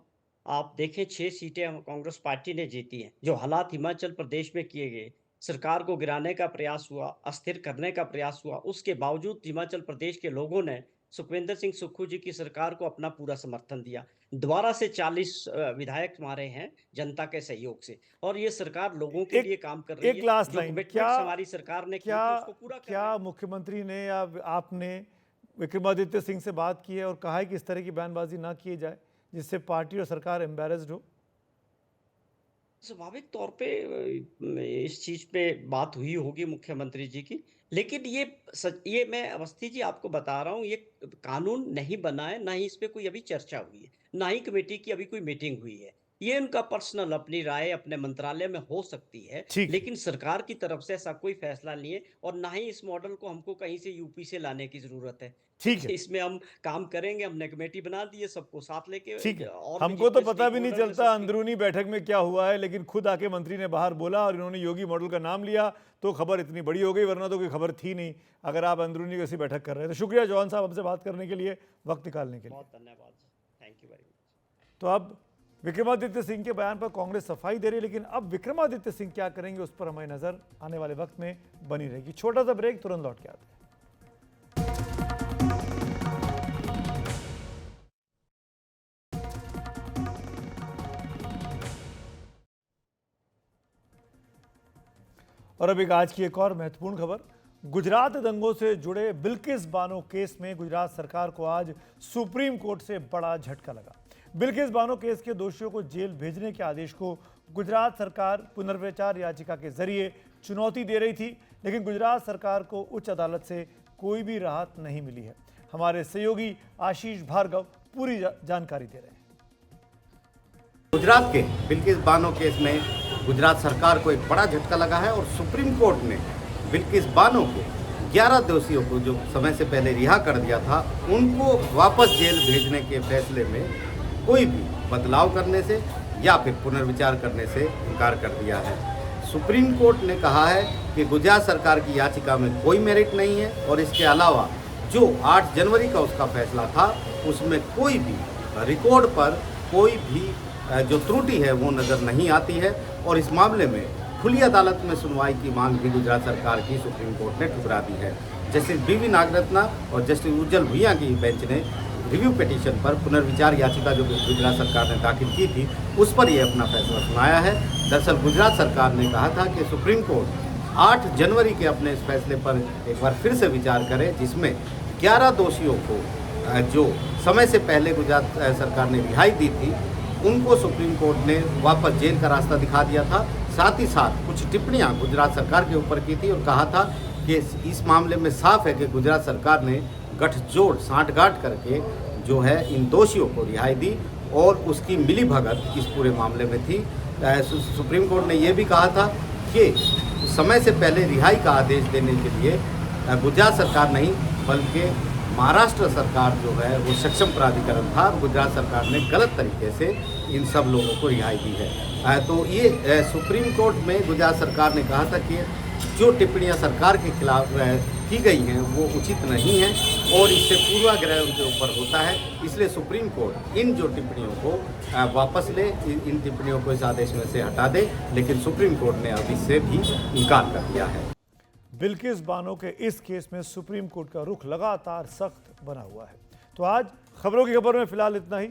आप देखें 6 सीटें हम कांग्रेस पार्टी ने जीती हैं। जो हालात हिमाचल प्रदेश में किए गए, सरकार को गिराने का प्रयास हुआ, अस्थिर करने का प्रयास हुआ, उसके बावजूद हिमाचल प्रदेश के लोगों ने सुखविंदर सिंह सुक्खू जी की सरकार को अपना पूरा समर्थन दिया। दोबारा से 40 विधायक हमारे हैं जनता के सहयोग से, और ये सरकार लोगों के लिए काम कर रही है। एक लास्ट जो लाइन, कमिटमेंट्स हमारी सरकार ने की थी, उसको पूरा कर रहे हैं। मुख्यमंत्री ने या आपने विक्रमादित्य सिंह से बात की है और कहा है कि इस तरह की बयानबाजी ना की जाए जिससे पार्टी और सरकार एम्बेरस्ड हो? स्वाभाविक तौर पे इस चीज पे बात हुई होगी मुख्यमंत्री जी की, लेकिन ये मैं अवस्थी जी आपको बता रहा हूँ, ये कानून नहीं बना है, ना ही इस पे कोई अभी चर्चा हुई है, ना ही कमेटी की अभी कोई मीटिंग हुई है। ये उनका पर्सनल अपनी राय अपने मंत्रालय में हो सकती है, लेकिन सरकार की तरफ से ऐसा कोई फैसला नहीं है, और ना ही इस मॉडल को हमको कहीं से यूपी से लाने की जरूरत है। ठीक है, इसमें हम काम करेंगे, हमने कमेटी बना दी है, सबको साथ लेके। ठीक है, और हमको तो पता भी नहीं चलता अंदरूनी बैठक में क्या हुआ है, लेकिन खुद आके मंत्री ने बाहर बोला और इन्होंने योगी मॉडल का नाम लिया तो खबर इतनी बड़ी हो गई, वरना तो कोई खबर थी नहीं अगर आप अंदरूनी कैसी बैठक कर रहे हैं। तो शुक्रिया चौहान साहब हमसे बात करने के लिए, वक्त निकालने के लिए। बहुत धन्यवाद, थैंक यू वेरी मच। तो अब विक्रमादित्य सिंह के बयान पर कांग्रेस सफाई दे रही है, लेकिन अब विक्रमादित्य सिंह क्या करेंगे उस पर हमारी नजर आने वाले वक्त में बनी रहेगी। छोटा सा ब्रेक, तुरंत लौट के आते हैं। और अब एक आज की एक और महत्वपूर्ण खबर, गुजरात दंगों से जुड़े बिल्किस बानो केस में गुजरात सरकार को आज सुप्रीम कोर्ट से बड़ा झटका लगा। बिल्किस बानो केस के दोषियों को जेल भेजने के आदेश को गुजरात सरकार पुनर्विचार याचिका के जरिए चुनौती दे रही थी, लेकिन गुजरात सरकार को उच्च अदालत से कोई भी राहत नहीं मिली है। हमारे सहयोगी आशीष भार्गव पूरी जानकारी दे रहे हैं। गुजरात के बिल्किस बानो केस में गुजरात सरकार को एक बड़ा झटका लगा है और सुप्रीम कोर्ट ने बिल्किस बानो को 11 दोषियों को जो समय से पहले रिहा कर दिया था, उनको वापस जेल भेजने के फैसले में कोई भी बदलाव करने से या फिर पुनर्विचार करने से इनकार कर दिया है। सुप्रीम कोर्ट ने कहा है कि गुजरात सरकार की याचिका में कोई मेरिट नहीं है और इसके अलावा जो 8 जनवरी का उसका फैसला था उसमें कोई भी रिकॉर्ड पर कोई भी जो त्रुटि है वो नज़र नहीं आती है, और इस मामले में खुली अदालत में सुनवाई की मांग भी गुजरात सरकार की सुप्रीम कोर्ट ने ठुकरा दी है। जस्टिस बीवी नागरत्ना और जस्टिस उज्जवल भुइयां की बेंच ने रिव्यू पिटीशन पर पुनर्विचार याचिका जो गुजरात सरकार ने दाखिल की थी उस पर यह अपना फैसला सुनाया है। दरअसल गुजरात सरकार ने कहा था कि सुप्रीम कोर्ट 8 जनवरी के अपने इस फैसले पर एक बार फिर से विचार करें, जिसमें 11 दोषियों को जो समय से पहले गुजरात सरकार ने रिहाई दी थी, उनको सुप्रीम कोर्ट ने वापस जेल का रास्ता दिखा दिया था। साथ ही साथ कुछ टिप्पणियां गुजरात सरकार के ऊपर की थी और कहा था कि इस मामले में साफ है कि गुजरात सरकार ने गठजोड़ सांठगांठ करके जो है इन दोषियों को रिहाई दी और उसकी मिलीभगत इस पूरे मामले में थी। सुप्रीम कोर्ट ने यह भी कहा था कि समय से पहले रिहाई का आदेश देने के लिए गुजरात सरकार नहीं बल्कि महाराष्ट्र सरकार जो है वो सक्षम प्राधिकरण था। गुजरात सरकार ने गलत तरीके से इन सब लोगों को रिहाई दी है। तो ये सुप्रीम कोर्ट में गुजरात सरकार ने कहा था कि जो टिप्पणियां सरकार के खिलाफ की गई हैं वो उचित नहीं है और इससे पूर्वाग्रह उनके ऊपर होता है। इसलिए सुप्रीम कोर्ट इन जो टिप्पणियों को वापस ले, इन टिप्पणियों को इस आदेश में से हटा दे, लेकिन सुप्रीम कोर्ट ने अब इससे भी इनकार कर दिया है। बिल्किस बानो के इस केस में सुप्रीम कोर्ट का रुख लगातार सख्त बना हुआ है। तो आज खबरों की खबर में फिलहाल इतना ही।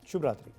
शुभ रात्रि।